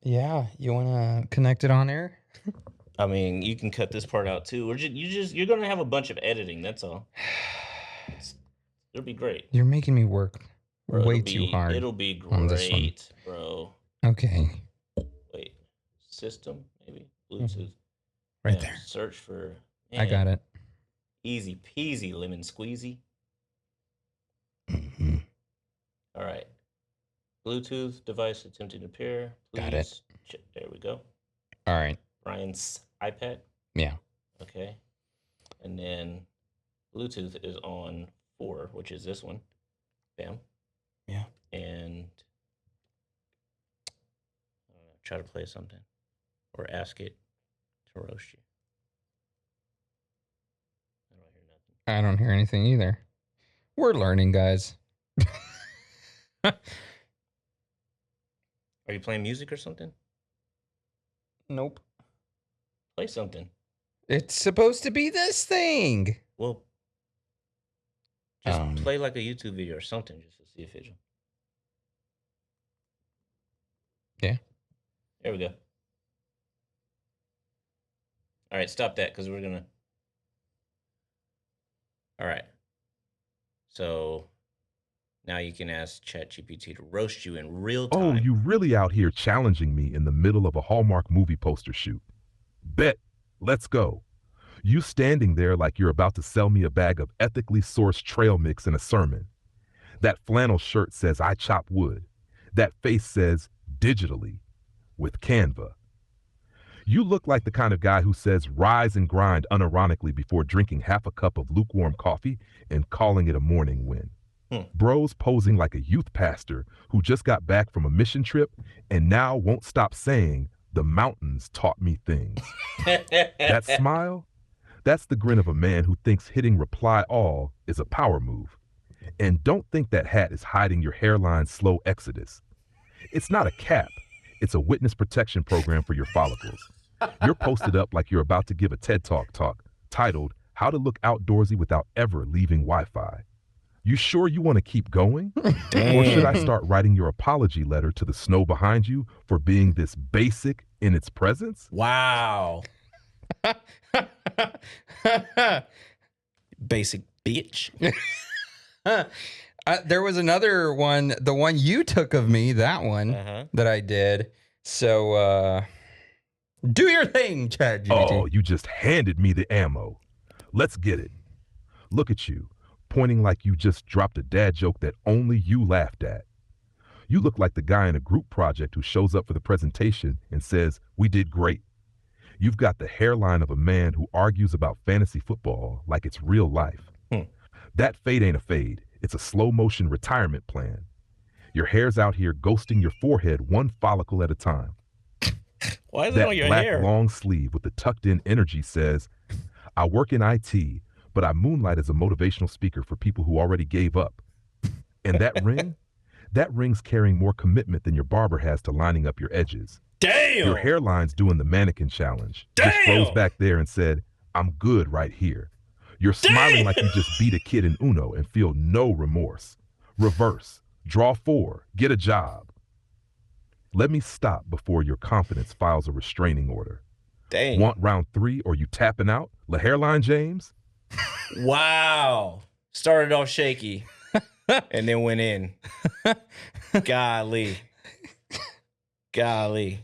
Speaker 1: Yeah. You want to connect it on air?
Speaker 2: I mean, you can cut this part out too. Or you're gonna have a bunch of editing. That's all. It'll be great.
Speaker 1: You're making me work way too hard.
Speaker 2: It'll be
Speaker 1: on this one.
Speaker 2: great, bro.
Speaker 1: Okay.
Speaker 2: Wait, system maybe Bluetooth.
Speaker 1: Right
Speaker 2: Yeah,
Speaker 1: there.
Speaker 2: Search for.
Speaker 1: I got it.
Speaker 2: Easy peasy, lemon squeezy.
Speaker 1: Mm-hmm.
Speaker 2: All right. Bluetooth device attempting to pair. Please.
Speaker 1: Got it.
Speaker 2: There we go.
Speaker 1: All right.
Speaker 2: Ryan's iPad.
Speaker 1: Yeah.
Speaker 2: Okay. And then Bluetooth is on 4, which is this one. Bam.
Speaker 1: Yeah.
Speaker 2: And try to play something or ask it to roast you. I don't hear nothing.
Speaker 1: I don't hear anything either. We're learning, guys.
Speaker 2: Are you playing music or something?
Speaker 1: Nope.
Speaker 2: Play something.
Speaker 1: It's supposed to be this thing.
Speaker 2: Well, just play like a YouTube video or something just to see if it'll.
Speaker 1: Yeah.
Speaker 2: There we go. All right, stop that because we're going to. All right. So now you can ask ChatGPT to roast you in real time.
Speaker 3: Oh, you really out here challenging me in the middle of a Hallmark movie poster shoot. Bet. Let's go. You standing there like you're about to sell me a bag of ethically sourced trail mix in a sermon. That flannel shirt says I chop wood. That face says digitally with Canva. You look like the kind of guy who says rise and grind unironically before drinking half a cup of lukewarm coffee and calling it a morning win. Bro's posing like a youth pastor who just got back from a mission trip and now won't stop saying, the mountains taught me things. That smile, that's the grin of a man who thinks hitting reply all is a power move. And don't think that hat is hiding your hairline's slow exodus. It's not a cap. It's a witness protection program for your follicles. You're posted up like you're about to give a TED Talk titled, How to Look Outdoorsy Without Ever Leaving Wi-Fi. You sure you want to keep going? Or should I start writing your apology letter to the snow behind you for being this basic in its presence?
Speaker 2: Wow. Basic bitch.
Speaker 1: There was another one, the one you took of me, that one that I did. So do your thing, ChatGPT.
Speaker 3: Oh, you just handed me the ammo. Let's get it. Look at you, pointing like you just dropped a dad joke that only you laughed at. You look like the guy in a group project who shows up for the presentation and says, we did great. You've got the hairline of a man who argues about fantasy football like it's real life. That fade ain't a fade. It's a slow motion retirement plan. Your hair's out here ghosting your forehead one follicle at a time.
Speaker 2: Why is
Speaker 3: that
Speaker 2: it on your
Speaker 3: black
Speaker 2: hair?
Speaker 3: long sleeve with the tucked in energy says, I work in IT, but I moonlight as a motivational speaker for people who already gave up. And that ring? That ring's carrying more commitment than your barber has to lining up your edges.
Speaker 2: Damn!
Speaker 3: Your hairline's doing the mannequin challenge.
Speaker 2: Damn!
Speaker 3: Just froze back there and said, I'm good right here. You're smiling like you just beat a kid in Uno and feel no remorse. Reverse. Draw 4. Get a job. Let me stop before your confidence files a restraining order.
Speaker 2: Dang.
Speaker 3: Want round 3 or you tapping out? La Hairline James?
Speaker 2: Wow. Started off shaky and then went in. Golly. Golly.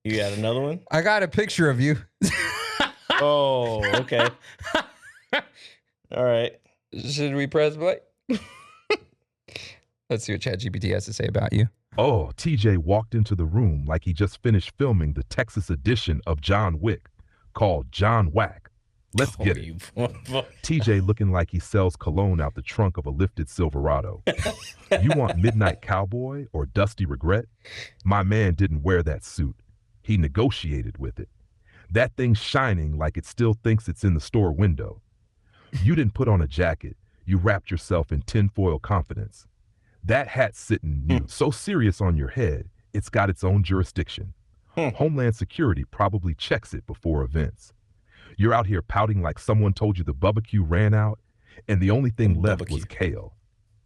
Speaker 2: You got another one?
Speaker 1: I got a picture of you.
Speaker 2: Oh, okay. All right.
Speaker 1: Should we press play? Let's see what ChatGPT has to say about you.
Speaker 3: Oh, TJ walked into the room like he just finished filming the Texas edition of John Wick called John Whack. Let's get it. TJ looking like he sells cologne out the trunk of a lifted Silverado. You want Midnight Cowboy or Dusty Regret? My man didn't wear that suit. He negotiated with it. That thing's shining like it still thinks it's in the store window. You didn't put on a jacket. You wrapped yourself in tinfoil confidence. That hat's sitting new, so serious on your head, it's got its own jurisdiction. Homeland Security probably checks it before events. You're out here pouting like someone told you the barbecue ran out, and the only thing left was kale.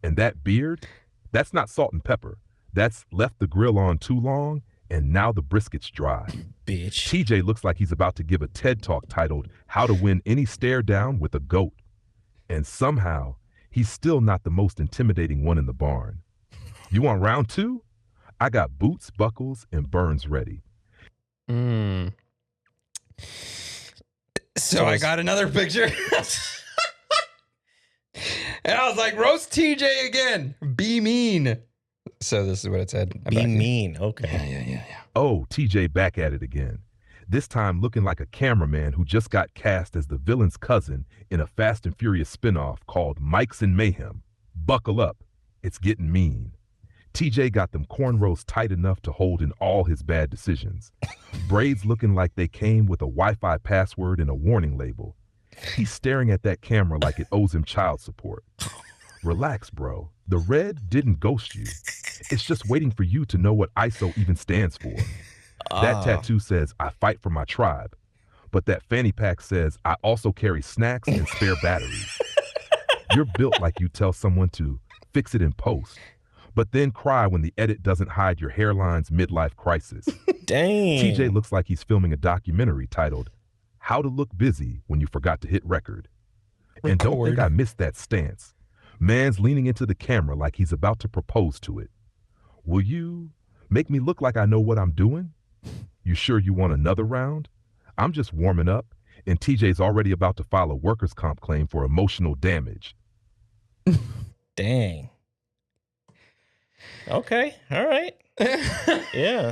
Speaker 3: And that beard, that's not salt and pepper. That's left the grill on too long, and now the brisket's dry.
Speaker 2: Bitch.
Speaker 3: TJ looks like he's about to give a TED Talk titled, How to Win Any Stare Down with a Goat. And somehow, he's still not the most intimidating one in the barn. You want round two? I got boots, buckles, and burns ready.
Speaker 1: So I got another picture. And I was like, roast TJ again. Be mean. So this is what it said.
Speaker 2: Be mean. Okay.
Speaker 1: Yeah.
Speaker 3: Oh, TJ back at it again. This time looking like a cameraman who just got cast as the villain's cousin in a Fast and Furious spinoff called Mikes and Mayhem. Buckle up. It's getting mean. TJ got them cornrows tight enough to hold in all his bad decisions. Braids looking like they came with a Wi-Fi password and a warning label. He's staring at that camera like it owes him child support. Relax, bro. The red didn't ghost you. It's just waiting for you to know what ISO even stands for. That tattoo says, I fight for my tribe. But that fanny pack says, I also carry snacks and spare batteries. You're built like you tell someone to fix it in post, but then cry when the edit doesn't hide your hairline's midlife crisis.
Speaker 2: Dang.
Speaker 3: TJ looks like he's filming a documentary titled, How to Look Busy When You Forgot to Hit Record. And don't think I missed that stance. Man's leaning into the camera like he's about to propose to it. Will you make me look like I know what I'm doing? You sure you want another round? I'm just warming up, and TJ's already about to file a workers' comp claim for emotional damage.
Speaker 2: Dang. Okay. All right. Yeah.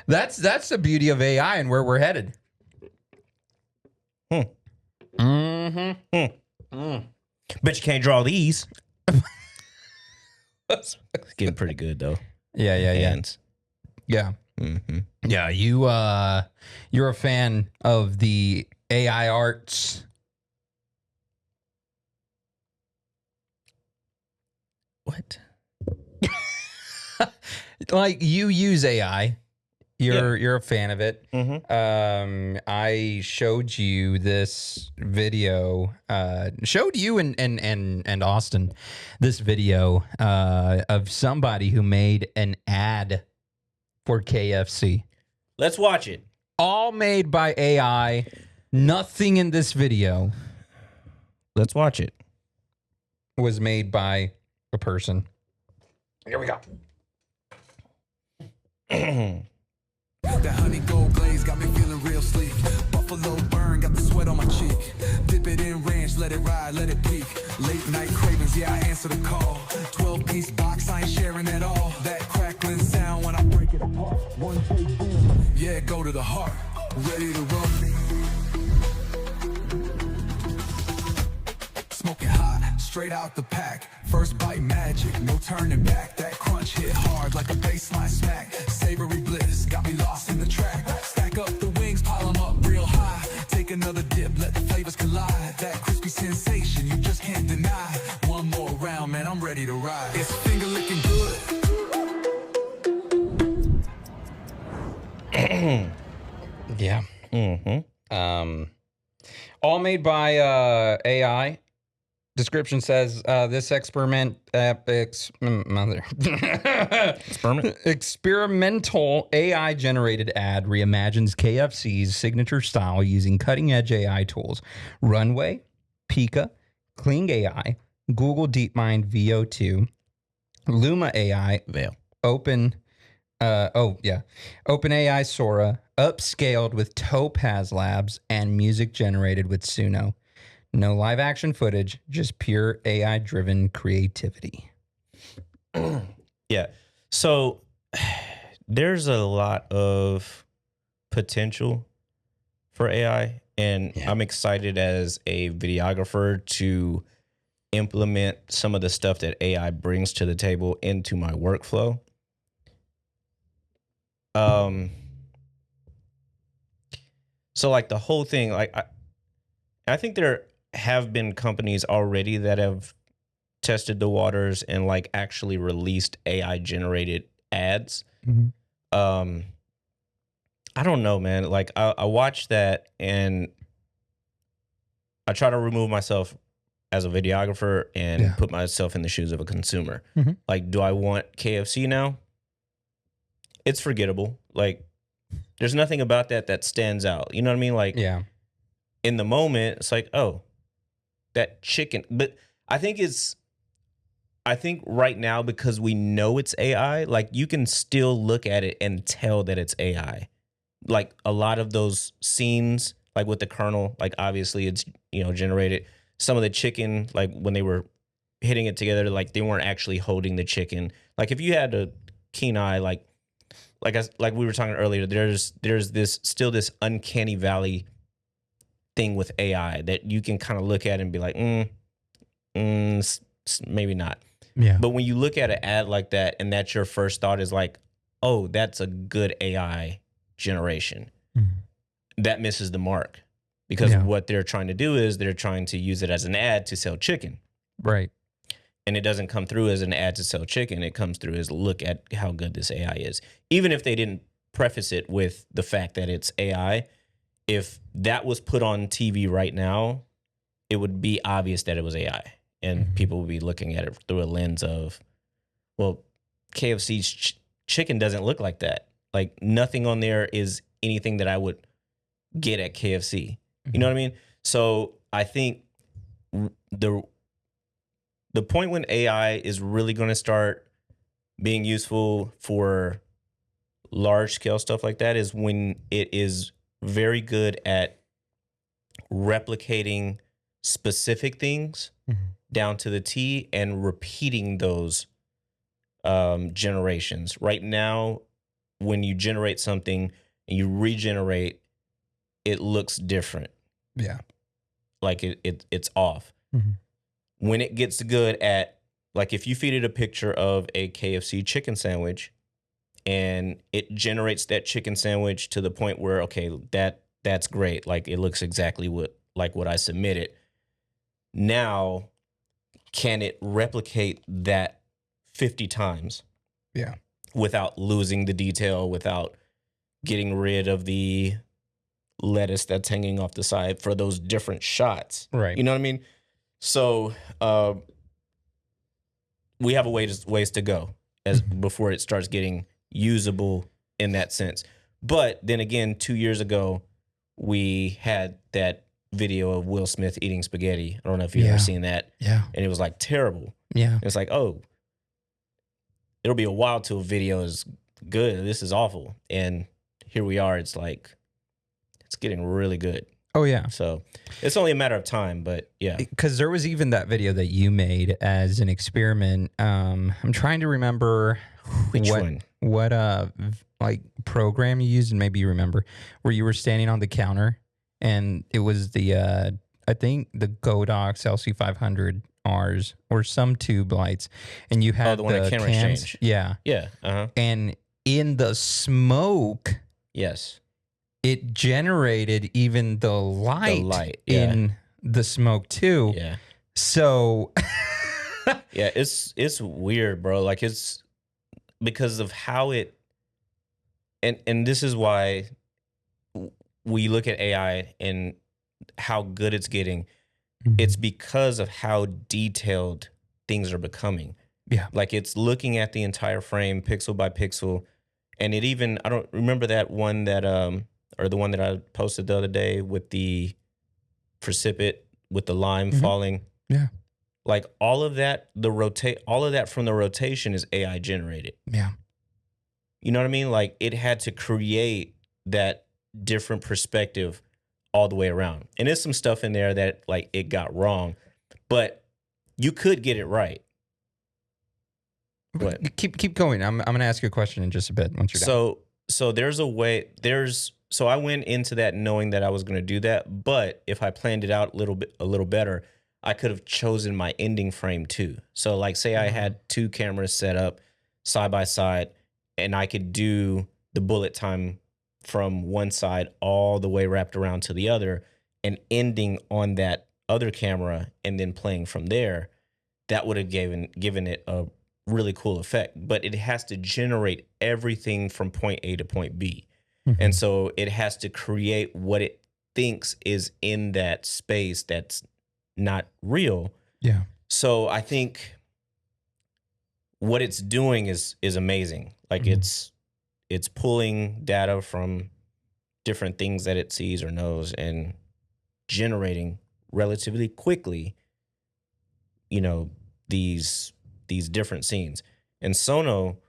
Speaker 1: That's the beauty of AI and where we're headed.
Speaker 2: Bet you can't draw these. It's getting pretty good though.
Speaker 1: Yeah.
Speaker 2: Hands.
Speaker 1: Yeah.
Speaker 2: Mm-hmm.
Speaker 1: Yeah, you're a fan of the AI arts.
Speaker 2: What?
Speaker 1: Like you use AI. You're a fan of it.
Speaker 2: Mm-hmm.
Speaker 1: I showed you this video. Showed you and Austin this video of somebody who made an ad for KFC.
Speaker 2: Let's watch it.
Speaker 1: All made by AI. Nothing in this video
Speaker 2: Let's watch it.
Speaker 1: was made by a person. Here we go.
Speaker 4: That honey gold glaze got me feeling real sleek. Buffalo burn, got the sweat on my cheek. Dip it in ranch, let it ride, let it peak. Late night cravings, yeah, I answer the call. 12-piece box, I ain't sharing at all. That crackling sound when I break it apart. One take, boom. Yeah, go to the heart. Ready to roll. Smoking hot, straight out the pack. First bite magic, no turning back. That crunch hit hard like a baseline smack. Savory bliss, got me lost in the track. Stack up the wings, pile them up real high. Take another dip, let the flavors collide. That crispy sensation, you just can't deny. One more round, man, I'm ready to ride. It's finger licking good.
Speaker 1: Yeah.
Speaker 2: Mm-hmm.
Speaker 1: All made by AI. Description says this experimental AI generated ad reimagines KFC's signature style using cutting edge AI tools. Runway, Pika, Kling AI, Google DeepMind VO2, Luma AI,
Speaker 2: Veil.
Speaker 1: OpenAI Sora, upscaled with Topaz Labs, and music generated with Suno. No live action footage, just pure AI driven creativity.
Speaker 2: Yeah. So there's a lot of potential for AI, and
Speaker 1: Yeah.
Speaker 2: I'm excited as a videographer to implement some of the stuff that AI brings to the table into my workflow. So like the whole thing, like I think there have been companies already that have tested the waters and like actually released AI generated ads. I don't know, man. Like I watch that and I try to remove myself as a videographer and put myself in the shoes of a consumer. Like, do I want KFC now? It's forgettable. Like, there's nothing about that stands out. You know what I mean? Like, in the moment, it's like, oh, that chicken. But I think right now, because we know it's AI, like you can still look at it and tell that it's AI. Like a lot of those scenes, like with the Colonel, like obviously it's, generated. Some of the chicken, like when they were hitting it together, like they weren't actually holding the chicken. Like if you had a keen eye, like we were talking earlier, there's this uncanny valley thing with AI that you can kind of look at and be like, maybe not.
Speaker 1: Yeah.
Speaker 2: But when you look at an ad like that and that's your first thought is like, oh, that's a good AI generation, that misses the mark, because what they're trying to do is they're trying to use it as an ad to sell chicken.
Speaker 1: Right.
Speaker 2: And it doesn't come through as an ad to sell chicken. It comes through as look at how good this AI is. Even if they didn't preface it with the fact that it's AI, if that was put on TV right now, it would be obvious that it was AI. And people would be looking at it through a lens of, well, KFC's chicken doesn't look like that. Like nothing on there is anything that I would get at KFC. You know what I mean? So I think the point when AI is really going to start being useful for large scale stuff like that is when it is very good at replicating specific things down to the T and repeating those generations. Right now, when you generate something and you regenerate, it looks different.
Speaker 1: Yeah.
Speaker 2: Like it's off. When it gets good at, like if you feed it a picture of a KFC chicken sandwich and it generates that chicken sandwich to the point where, okay, that's great. Like it looks exactly what I submitted. Now, can it replicate that 50 times?
Speaker 1: Yeah.
Speaker 2: Without losing the detail, without getting rid of the lettuce that's hanging off the side for those different shots.
Speaker 1: Right.
Speaker 2: You know what I mean? So we have ways to go before it starts getting usable in that sense. But then again, 2 years ago, we had that video of Will Smith eating spaghetti. I don't know if you've ever seen that.
Speaker 1: Yeah.
Speaker 2: And it was like terrible.
Speaker 1: Yeah.
Speaker 2: It's like, oh, it'll be a while till a video is good. This is awful. And here we are. It's like, it's getting really good.
Speaker 1: Oh, yeah.
Speaker 2: So it's only a matter of time, but yeah.
Speaker 1: Because there was even that video that you made as an experiment. I'm trying to remember
Speaker 2: Which one?
Speaker 1: What like program you used, and maybe you remember, where you were standing on the counter and it was the I think the Godox LC500Rs or some tube lights, and you had
Speaker 2: the one that camera
Speaker 1: cans.
Speaker 2: exchange.
Speaker 1: Yeah.
Speaker 2: Yeah.
Speaker 1: And in the smoke,
Speaker 2: Yes.
Speaker 1: it generated even the light,
Speaker 2: yeah.
Speaker 1: in the smoke too.
Speaker 2: Yeah.
Speaker 1: So
Speaker 2: Yeah, it's weird, bro. Like it's because of how it and this is why we look at AI and how good it's getting. It's because of how detailed things are becoming.
Speaker 1: Yeah.
Speaker 2: Like it's looking at the entire frame pixel by pixel. And it even, I don't remember that one that or the one that I posted the other day with the precipitate with the lime falling.
Speaker 1: Yeah.
Speaker 2: Like all of that, all of that from the rotation is AI generated.
Speaker 1: Yeah.
Speaker 2: You know what I mean? Like it had to create that different perspective all the way around. And there's some stuff in there that like it got wrong, but you could get it right. But
Speaker 1: Keep going. I'm going to ask you a question in just a bit once you're done.
Speaker 2: So there's a way, there's so I went into that knowing that I was going to do that. But if I planned it out a little better, I could have chosen my ending frame too. So like, say I had 2 cameras set up side by side, and I could do the bullet time from one side all the way wrapped around to the other, and ending on that other camera and then playing from there. That would have given it a really cool effect. But it has to generate everything from point A to point B. And so it has to create what it thinks is in that space that's not real.
Speaker 1: Yeah.
Speaker 2: So I think what it's doing is amazing. Like it's pulling data from different things that it sees or knows and generating relatively quickly, you know, these different scenes. And Sono,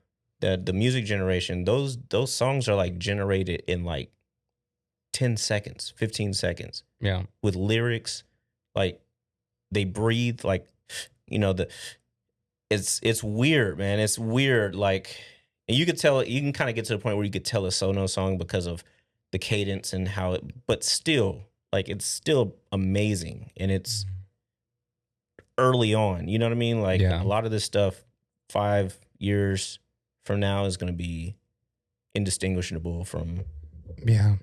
Speaker 2: the music generation, those songs are like generated in like 10 seconds, 15 seconds.
Speaker 1: Yeah.
Speaker 2: With lyrics, like they breathe, like, you know, it's weird, man. It's weird. Like, and you can kind of get to the point where you could tell a Sono song because of the cadence and how it, but still, like, it's still amazing. And it's early on, you know what I mean? Like a lot of this stuff 5 years from now is going to be indistinguishable from.
Speaker 1: Yeah.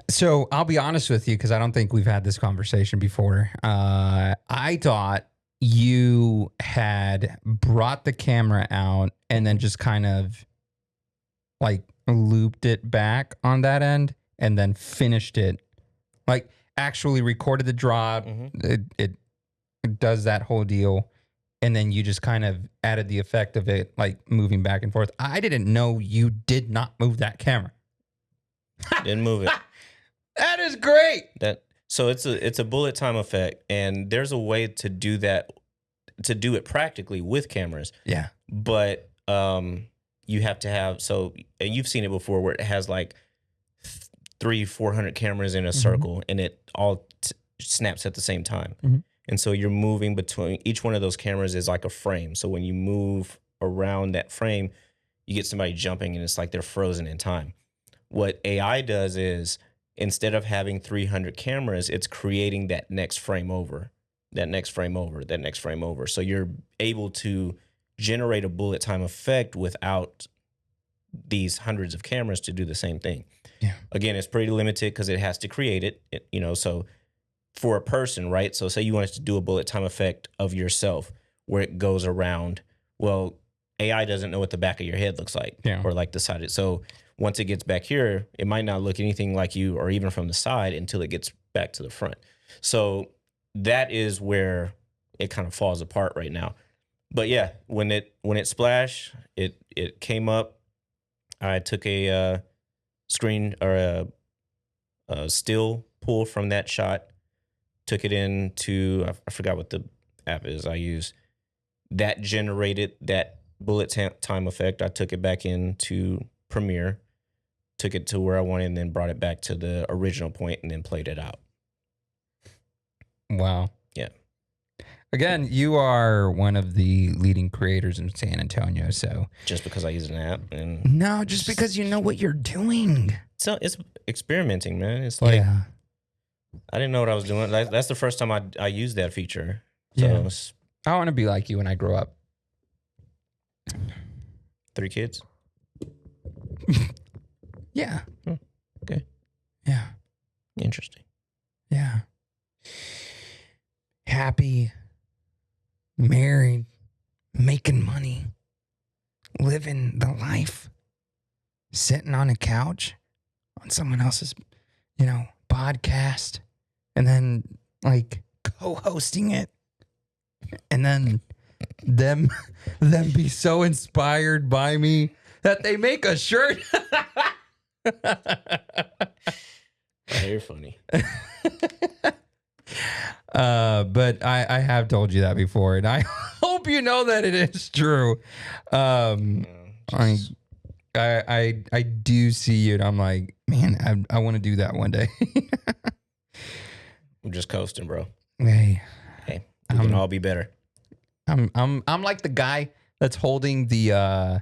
Speaker 1: So I'll be honest with you, because I don't think we've had this conversation before. I thought you had brought the camera out and then just kind of like looped it back on that end and then finished it, like actually recorded the drop. It does that whole deal. And then you just kind of added the effect of it, like moving back and forth. I didn't know you did not move that camera.
Speaker 2: Didn't move it.
Speaker 1: That is great.
Speaker 2: So it's a bullet time effect, and there's a way to do that, to do it practically with cameras.
Speaker 1: Yeah.
Speaker 2: But you have to have, so, and you've seen it before where it has like 300-400 cameras in a circle, and it all snaps at the same time. And so you're moving between, each one of those cameras is like a frame. So when you move around that frame, you get somebody jumping and it's like they're frozen in time. What AI does is, instead of having 300 cameras, it's creating that next frame over, that next frame over, that next frame over. So you're able to generate a bullet time effect without these hundreds of cameras to do the same thing.
Speaker 1: Yeah.
Speaker 2: Again, it's pretty limited because it has to create it, you know, so for a person, right? So say you wanted to do a bullet time effect of yourself where it goes around. Well, AI doesn't know what the back of your head looks like, or like the side. So once it gets back here, it might not look anything like you or even from the side until it gets back to the front. So that is where it kind of falls apart right now. But yeah, when it splashed, it came up. I took a screen or a still pull from that shot, took it into, I forgot what the app is I use. That generated that bullet time effect. I took it back into Premiere, took it to where I wanted, and then brought it back to the original point and then played it out.
Speaker 1: Wow.
Speaker 2: Yeah.
Speaker 1: Again, you are one of the leading creators in San Antonio. So
Speaker 2: just because I use an app, and
Speaker 1: no, just because you know what you're doing.
Speaker 2: So it's experimenting, man. It's like, I didn't know what I was doing. That's the first time I used that feature. So
Speaker 1: I want to be like you when I grow up.
Speaker 2: 3 kids.
Speaker 1: Yeah.
Speaker 2: Okay.
Speaker 1: Yeah.
Speaker 2: Interesting.
Speaker 1: Yeah. Happy, married, making money, living the life, sitting on a couch on someone else's, podcast, and then like co-hosting it, and then them be so inspired by me that they make a shirt.
Speaker 2: You're funny.
Speaker 1: But I have told you that before, and I hope you know that it is true. I do see you, and I'm like, man, I want to do that one day.
Speaker 2: I'm just coasting, bro.
Speaker 1: Hey,
Speaker 2: we can all be better.
Speaker 1: I'm like the guy that's holding the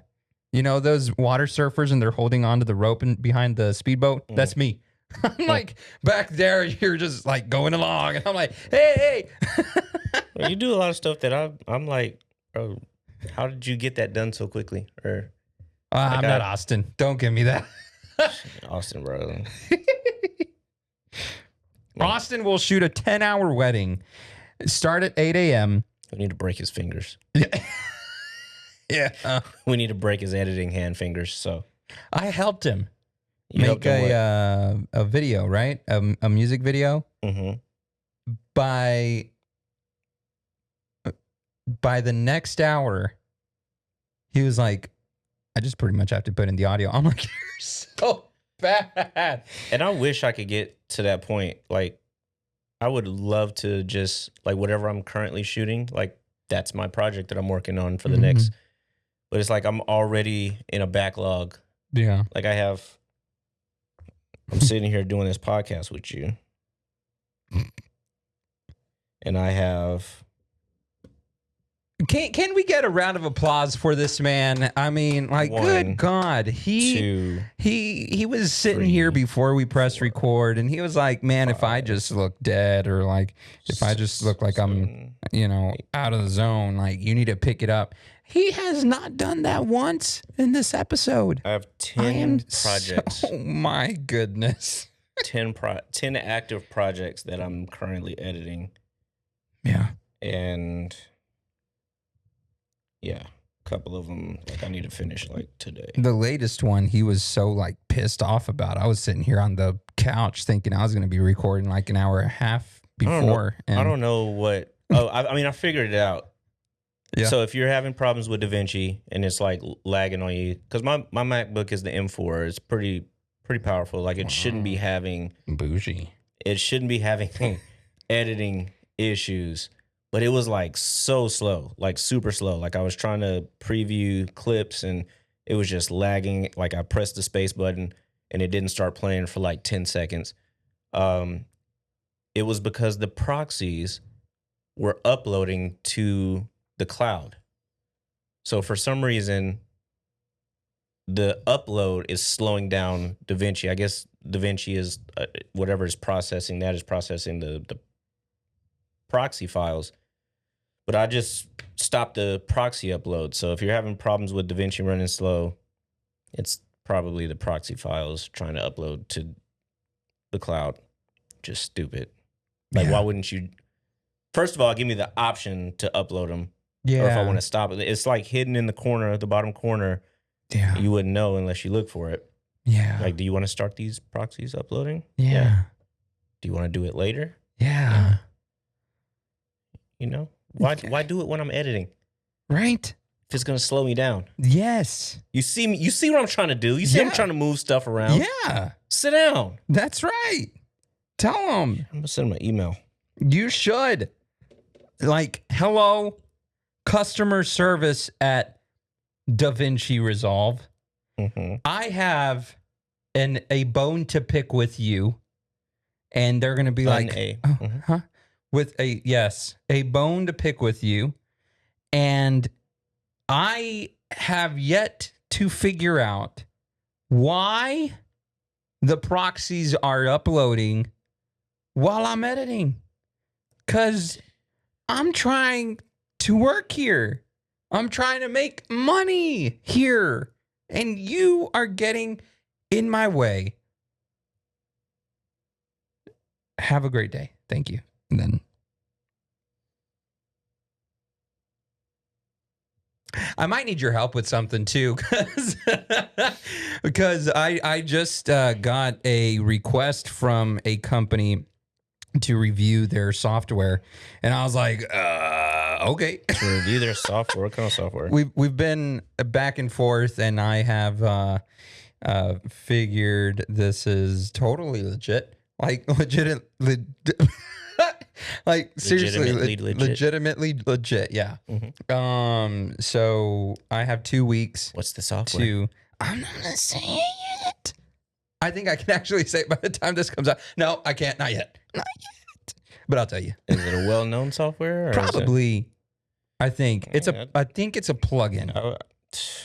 Speaker 1: You know those water surfers and they're holding onto the rope and behind the speedboat? That's me. I'm like back there, you're just like going along, and I'm like, hey.
Speaker 2: Well, you do a lot of stuff that I'm like, bro, how did you get that done so quickly? Or
Speaker 1: I'm not Austin. Don't give me that.
Speaker 2: Austin, bro.
Speaker 1: Austin will shoot a 10-hour wedding, start at 8 a.m.
Speaker 2: We need to break his fingers.
Speaker 1: Yeah.
Speaker 2: We need to break his editing hand fingers. So
Speaker 1: I helped him
Speaker 2: you
Speaker 1: make
Speaker 2: helped him
Speaker 1: a video, right? A music video.
Speaker 2: Mm-hmm.
Speaker 1: By the next hour, he was like, I just pretty much have to put in the audio. I'm like, you're so bad.
Speaker 2: And I wish I could get to that point. Like, I would love to just, like, whatever I'm currently shooting, like, that's my project that I'm working on for the next. But it's like I'm already in a backlog.
Speaker 1: Yeah.
Speaker 2: Like, I'm sitting here doing this podcast with you. And I have...
Speaker 1: Can we get a round of applause for this man? I mean, like, good God. He was sitting here before we pressed record, and he was like, man, if I just look dead, or like if I just look like I'm, out of the zone, like, you need to pick it up. He has not done that once in this episode.
Speaker 2: I have 10 projects.
Speaker 1: Oh my goodness.
Speaker 2: 10 active projects that I'm currently editing.
Speaker 1: Yeah.
Speaker 2: And yeah, a couple of them, like, I need to finish, like, today.
Speaker 1: The latest one, he was so, like, pissed off about. I was sitting here on the couch thinking I was going to be recording like an hour and a half before.
Speaker 2: I don't know what. Oh, I mean, I figured it out.
Speaker 1: Yeah.
Speaker 2: So if you're having problems with DaVinci and it's like lagging on you, because my MacBook is the M4, it's pretty powerful. Like, it shouldn't be having
Speaker 1: bougie.
Speaker 2: It shouldn't be having editing issues, but it was like so slow, like super slow. Like, I was trying to preview clips and it was just lagging. Like, I pressed the space button and it didn't start playing for like 10 seconds. It was because the proxies were uploading to the cloud. So for some reason, the upload is slowing down DaVinci. I guess DaVinci is whatever is processing that is processing the proxy files. But I just stopped the proxy upload. So if you're having problems with DaVinci running slow, it's probably the proxy files trying to upload to the cloud. Just stupid. Like, why wouldn't you? First of all, give me the option to upload them.
Speaker 1: Yeah.
Speaker 2: Or if I want to stop it. It's like hidden in the corner, the bottom corner.
Speaker 1: Yeah.
Speaker 2: You wouldn't know unless you look for it.
Speaker 1: Yeah.
Speaker 2: Like, do you want to start these proxies uploading?
Speaker 1: Yeah.
Speaker 2: Do you want to do it later?
Speaker 1: Yeah.
Speaker 2: You know? Why do it when I'm editing?
Speaker 1: Right?
Speaker 2: If it's going to slow me down.
Speaker 1: Yes.
Speaker 2: You see me? You see what I'm trying to do? You see I'm trying to move stuff around?
Speaker 1: Yeah.
Speaker 2: Sit down.
Speaker 1: That's right. Tell them.
Speaker 2: I'm going to send them an email.
Speaker 1: You should. Like, hello, customer service at DaVinci Resolve.
Speaker 2: Mm-hmm.
Speaker 1: I have a bone to pick with you. And they're going to be like, huh? With a bone to pick with you. And I have yet to figure out why the proxies are uploading while I'm editing. Because I'm trying to work here. I'm trying to make money here. And you are getting in my way. Have a great day. Thank you. And then I might need your help with something too, because I just got a request from a company to review their software, and I was like, okay.
Speaker 2: To review their software? What kind of software?
Speaker 1: We've been back and forth, and I have figured this is totally legit. Like, like, seriously, legitimately legit. Yeah.
Speaker 2: Mm-hmm.
Speaker 1: So I have 2 weeks.
Speaker 2: What's the software?
Speaker 1: I'm not gonna say it. I think I can actually say it by the time this comes out. No, I can't. Not yet. But I'll tell you.
Speaker 2: Is it a well-known software? Or
Speaker 1: Probably. I think it's a plugin.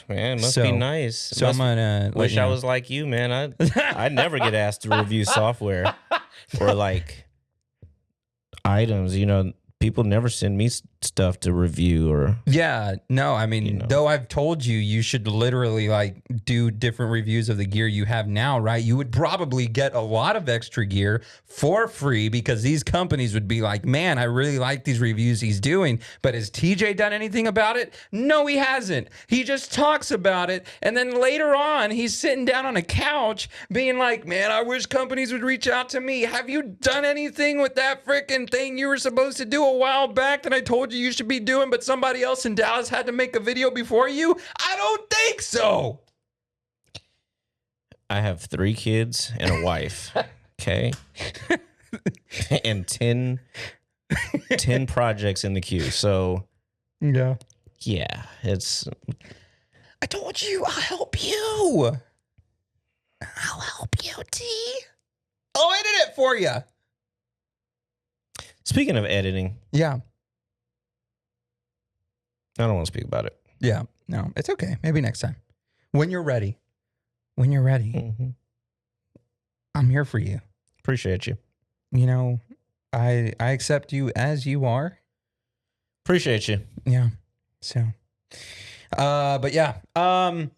Speaker 2: Man, it must be nice.
Speaker 1: So I'm gonna
Speaker 2: wish I was like you, man. I never get asked to review software or like items. You know, people never send me stuff to review or.
Speaker 1: Yeah, no, I mean, though I've told you, you should literally like do different reviews of the gear you have now, right? You would probably get a lot of extra gear for free because these companies would be like, man, I really like these reviews he's doing. But has TJ done anything about it? No, he hasn't. He just talks about it. And then later on, he's sitting down on a couch being like, man, I wish companies would reach out to me. Have you done anything with that freaking thing you were supposed to do a while back that I told you should be doing, but somebody else in Dallas had to make a video before you? I don't think so.
Speaker 2: I have 3 kids and a wife. Okay. And 10 projects in the queue. So
Speaker 1: yeah,
Speaker 2: it's.
Speaker 1: I told you I'll help you. I'll help you, T. I'll edit it for you.
Speaker 2: Speaking of editing.
Speaker 1: Yeah.
Speaker 2: I don't want to speak about it.
Speaker 1: Yeah. No, it's okay. Maybe next time. When you're ready. When you're ready.
Speaker 2: Mm-hmm.
Speaker 1: I'm here for you.
Speaker 2: Appreciate you.
Speaker 1: You know, I accept you as you are.
Speaker 2: Appreciate you.
Speaker 1: Yeah. So, but yeah. Another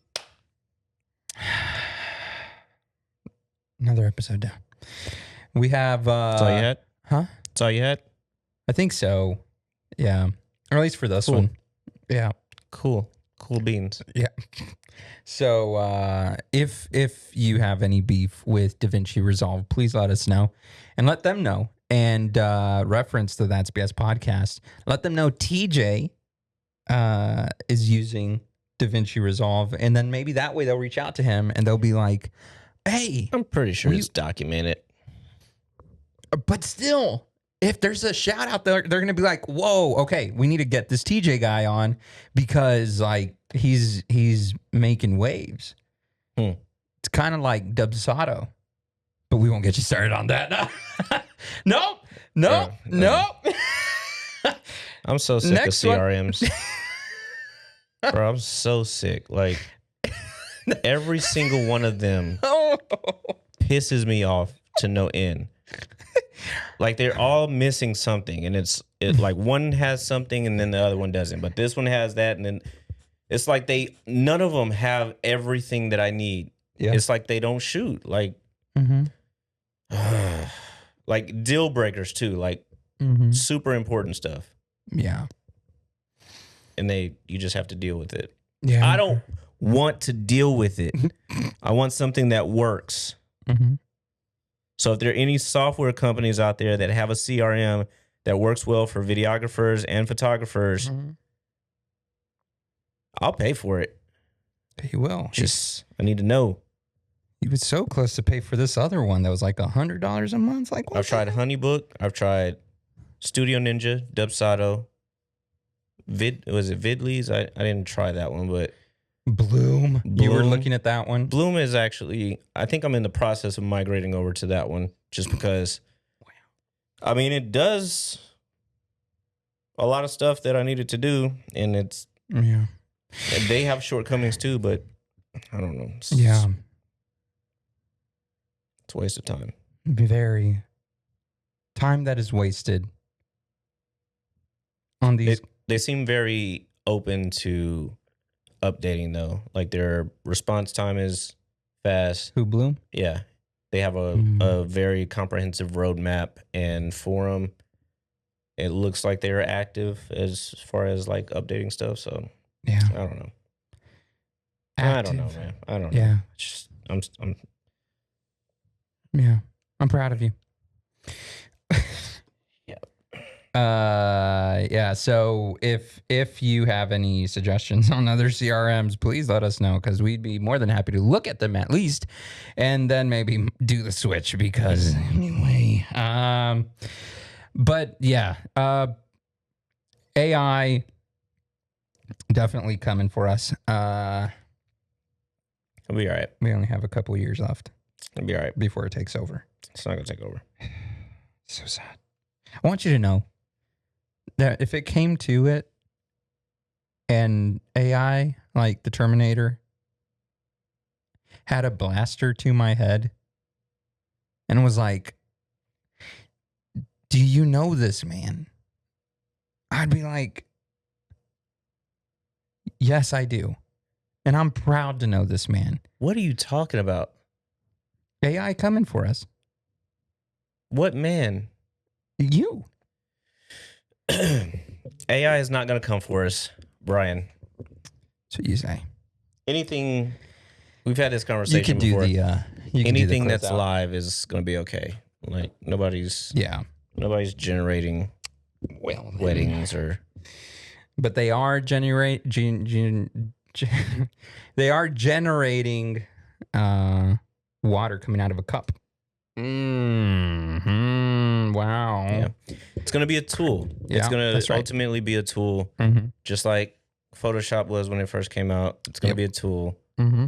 Speaker 1: episode down. We have.
Speaker 2: That's all you had?
Speaker 1: Huh?
Speaker 2: That's all you had?
Speaker 1: I think so. Yeah. Or at least for this one. Yeah.
Speaker 2: Cool beans.
Speaker 1: Yeah. So if you have any beef with DaVinci Resolve, please let us know and let them know. And reference to That's BS podcast. Let them know TJ is using DaVinci Resolve, and then maybe that way they'll reach out to him and they'll be like, "Hey,
Speaker 2: I'm pretty sure it's documented."
Speaker 1: But still, if there's a shout out there, they're gonna be like, "Whoa, okay, we need to get this TJ guy on because like he's making waves." It's kind of like Dubsato, but we won't get you started on that. Nope.
Speaker 2: I'm so sick of CRMs. Bro, I'm so sick. Like every single one of them pisses me off to no end. Like they're all missing something, and it's like one has something and then the other one doesn't. But this one has that, and then it's like none of them have everything that I need. Yeah. It's like they don't shoot. Like, like deal breakers too. Like super important stuff.
Speaker 1: Yeah.
Speaker 2: And you just have to deal with it.
Speaker 1: Yeah.
Speaker 2: I don't want to deal with it. I want something that works. So if there are any software companies out there that have a CRM that works well for videographers and photographers, I'll pay for it.
Speaker 1: You will.
Speaker 2: I need to know.
Speaker 1: He was so close to pay for this other one that was like $100 a month. Like,
Speaker 2: I've tried Honeybook. I've tried Studio Ninja, Dubsato. Was it Vidleys? I didn't try that one, but
Speaker 1: Bloom. You were looking at that one?
Speaker 2: Bloom is actually, I think I'm in the process of migrating over to that one just because, I mean, it does a lot of stuff that I needed to do, and it's, they have shortcomings too, but I don't know. It's a waste of time.
Speaker 1: Very. Time that is wasted on these.
Speaker 2: They seem very open to updating though. Like their response time is fast.
Speaker 1: Who, Bloom?
Speaker 2: Yeah. They have a very comprehensive roadmap and forum. It looks like they're active as far as like updating stuff. So
Speaker 1: yeah,
Speaker 2: I don't know.
Speaker 1: Active.
Speaker 2: I don't know, man. I don't know.
Speaker 1: Yeah.
Speaker 2: It's just,
Speaker 1: I'm proud of you. So if you have any suggestions on other CRMs, please let us know because we'd be more than happy to look at them at least, and then maybe do the switch because anyway. But yeah, AI definitely coming for us.
Speaker 2: It'll be all right.
Speaker 1: We only have a couple of years left.
Speaker 2: It'll be all right
Speaker 1: before it takes over.
Speaker 2: It's not gonna take over.
Speaker 1: So sad. I want you to know that if it came to it and AI, like the Terminator, had a blaster to my head and was like, do you know this man? I'd be like, yes, I do. And I'm proud to know this man.
Speaker 2: What are you talking about?
Speaker 1: AI coming for us.
Speaker 2: What man?
Speaker 1: You.
Speaker 2: AI is not going to come for us, Brian.
Speaker 1: That's what you say.
Speaker 2: Anything, we've had this
Speaker 1: You
Speaker 2: conversation
Speaker 1: could do
Speaker 2: before.
Speaker 1: close
Speaker 2: Anything that's
Speaker 1: out.
Speaker 2: live is going to be okay. Like nobody's generating weddings or.
Speaker 1: But they are they are generating water coming out of a cup. Wow.
Speaker 2: Yeah. It's going to be a tool.
Speaker 1: Yeah,
Speaker 2: it's going
Speaker 1: that's
Speaker 2: to
Speaker 1: right.
Speaker 2: ultimately be a tool,
Speaker 1: Mm-hmm.
Speaker 2: just like Photoshop was when it first came out. It's going to be a tool.
Speaker 1: Mm-hmm.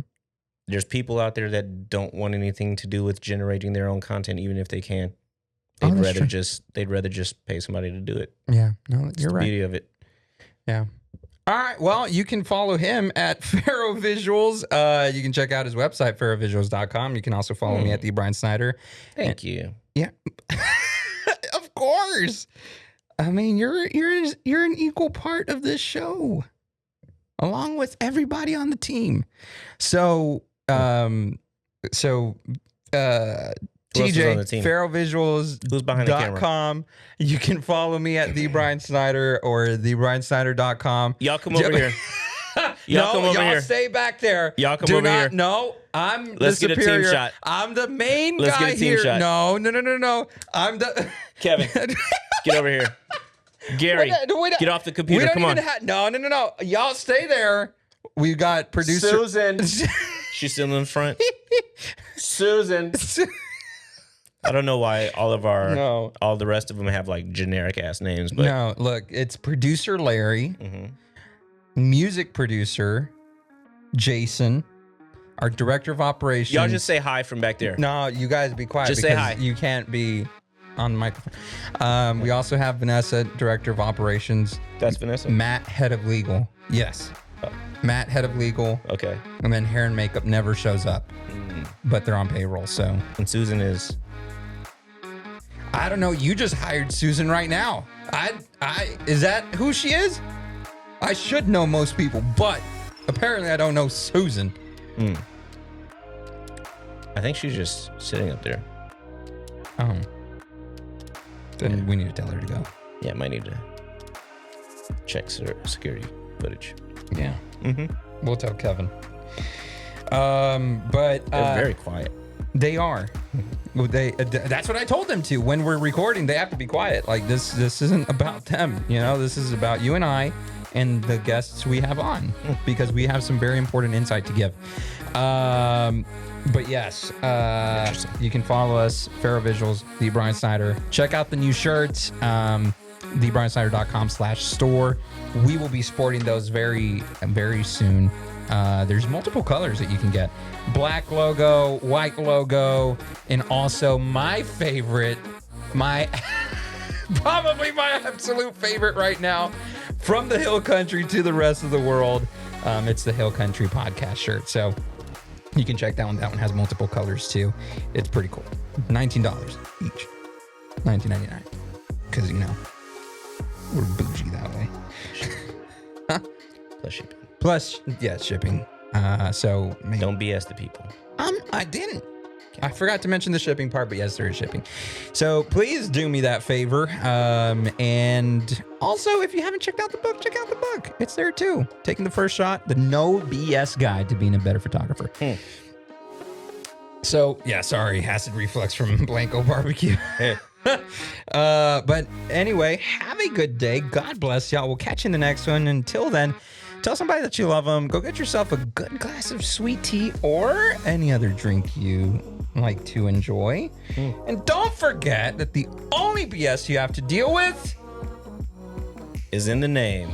Speaker 2: There's people out there that don't want anything to do with generating their own content, even if they can.
Speaker 1: Oh,
Speaker 2: They'd
Speaker 1: that's true.
Speaker 2: they'd rather just pay somebody to do it.
Speaker 1: Yeah. No,
Speaker 2: It's
Speaker 1: you're
Speaker 2: the
Speaker 1: right.
Speaker 2: beauty of it.
Speaker 1: Yeah. All right. Well, you can follow him at Pharaoh Visuals. You can check out his website, pharaohvisuals.com. You can also follow me at thebryansnyder.
Speaker 2: Thank you.
Speaker 1: Yeah. Of course. I mean, you're an equal part of this show, along with everybody on the team. So,
Speaker 2: Who else is on the
Speaker 1: TJ,
Speaker 2: team?
Speaker 1: pharaohvisuals.com.
Speaker 2: Who's behind the camera?
Speaker 1: You can follow me at thebryansnyder or thebryansnyder.com.
Speaker 2: Y'all come over here. Y'all come over here.
Speaker 1: Stay back there.
Speaker 2: Y'all come
Speaker 1: Do
Speaker 2: over
Speaker 1: not,
Speaker 2: here.
Speaker 1: No, I'm
Speaker 2: Let's
Speaker 1: the
Speaker 2: get a team
Speaker 1: superior.
Speaker 2: shot.
Speaker 1: I'm the main
Speaker 2: Let's
Speaker 1: guy
Speaker 2: get a team
Speaker 1: here.
Speaker 2: shot.
Speaker 1: No. I'm the
Speaker 2: Kevin, get over here. Gary,
Speaker 1: Wait,
Speaker 2: get off the
Speaker 1: we
Speaker 2: computer.
Speaker 1: don't
Speaker 2: Come on.
Speaker 1: even no. Y'all stay there. We got producer
Speaker 2: Susan. She's still in front. Susan. I don't know why all the rest of them have like generic ass names, but
Speaker 1: No, look, it's producer Larry,
Speaker 2: Mhm.
Speaker 1: music producer Jason, our director of operations.
Speaker 2: Y'all just say hi from back there.
Speaker 1: No, you guys be quiet.
Speaker 2: Just say
Speaker 1: because
Speaker 2: hi.
Speaker 1: You can't be on the microphone. We also have Vanessa, director of operations.
Speaker 2: That's Vanessa.
Speaker 1: Matt, head of legal. Yes.
Speaker 2: Oh.
Speaker 1: Matt, head of legal.
Speaker 2: Okay.
Speaker 1: And then hair and makeup never shows up, but they're on payroll. So
Speaker 2: And Susan is.
Speaker 1: I don't know. You just hired Susan right now. Is that who she is? I should know most people, but apparently I don't know Susan.
Speaker 2: I think she's just sitting up there.
Speaker 1: Oh. Then we need to tell her to go.
Speaker 2: Yeah, might need to check security footage.
Speaker 1: Yeah.
Speaker 2: Mm-hmm.
Speaker 1: We'll tell Kevin. But
Speaker 2: They're very quiet.
Speaker 1: they are. Well, that's what I told them to. When we're recording, they have to be quiet. Like this isn't about them. You know, this is about you and I and the guests we have on because we have some very important insight to give. But yes, you can follow us, Pharaoh Visuals, The Brian Snyder. Check out the new shirts, thebryansnyder.com/store. We will be sporting those very, very soon. There's multiple colors that you can get. Black logo, white logo, and also my favorite, probably my absolute favorite right now, from the Hill Country to the rest of the world. It's the Hill Country podcast shirt. So you can check that one. That one has multiple colors too. It's pretty cool. $19 each. $19.99. Because, you know, we're bougie that way.
Speaker 2: Plus shipping.
Speaker 1: Plus, yeah, shipping. So maybe.
Speaker 2: Don't BS the people.
Speaker 1: I didn't. I forgot to mention the shipping part, but yes, there is shipping. So please do me that favor. And also, if you haven't checked out the book, check out the book. It's there too. Taking the First Shot, the no BS guide to being a better photographer. So yeah, sorry, acid reflux from Blanco Barbecue. But anyway, have a good day. God bless y'all. We'll catch you in the next one. Until then, tell somebody that you love them. Go get yourself a good glass of sweet tea or any other drink you like to enjoy. And don't forget that the only BS you have to deal with
Speaker 2: Is in the name.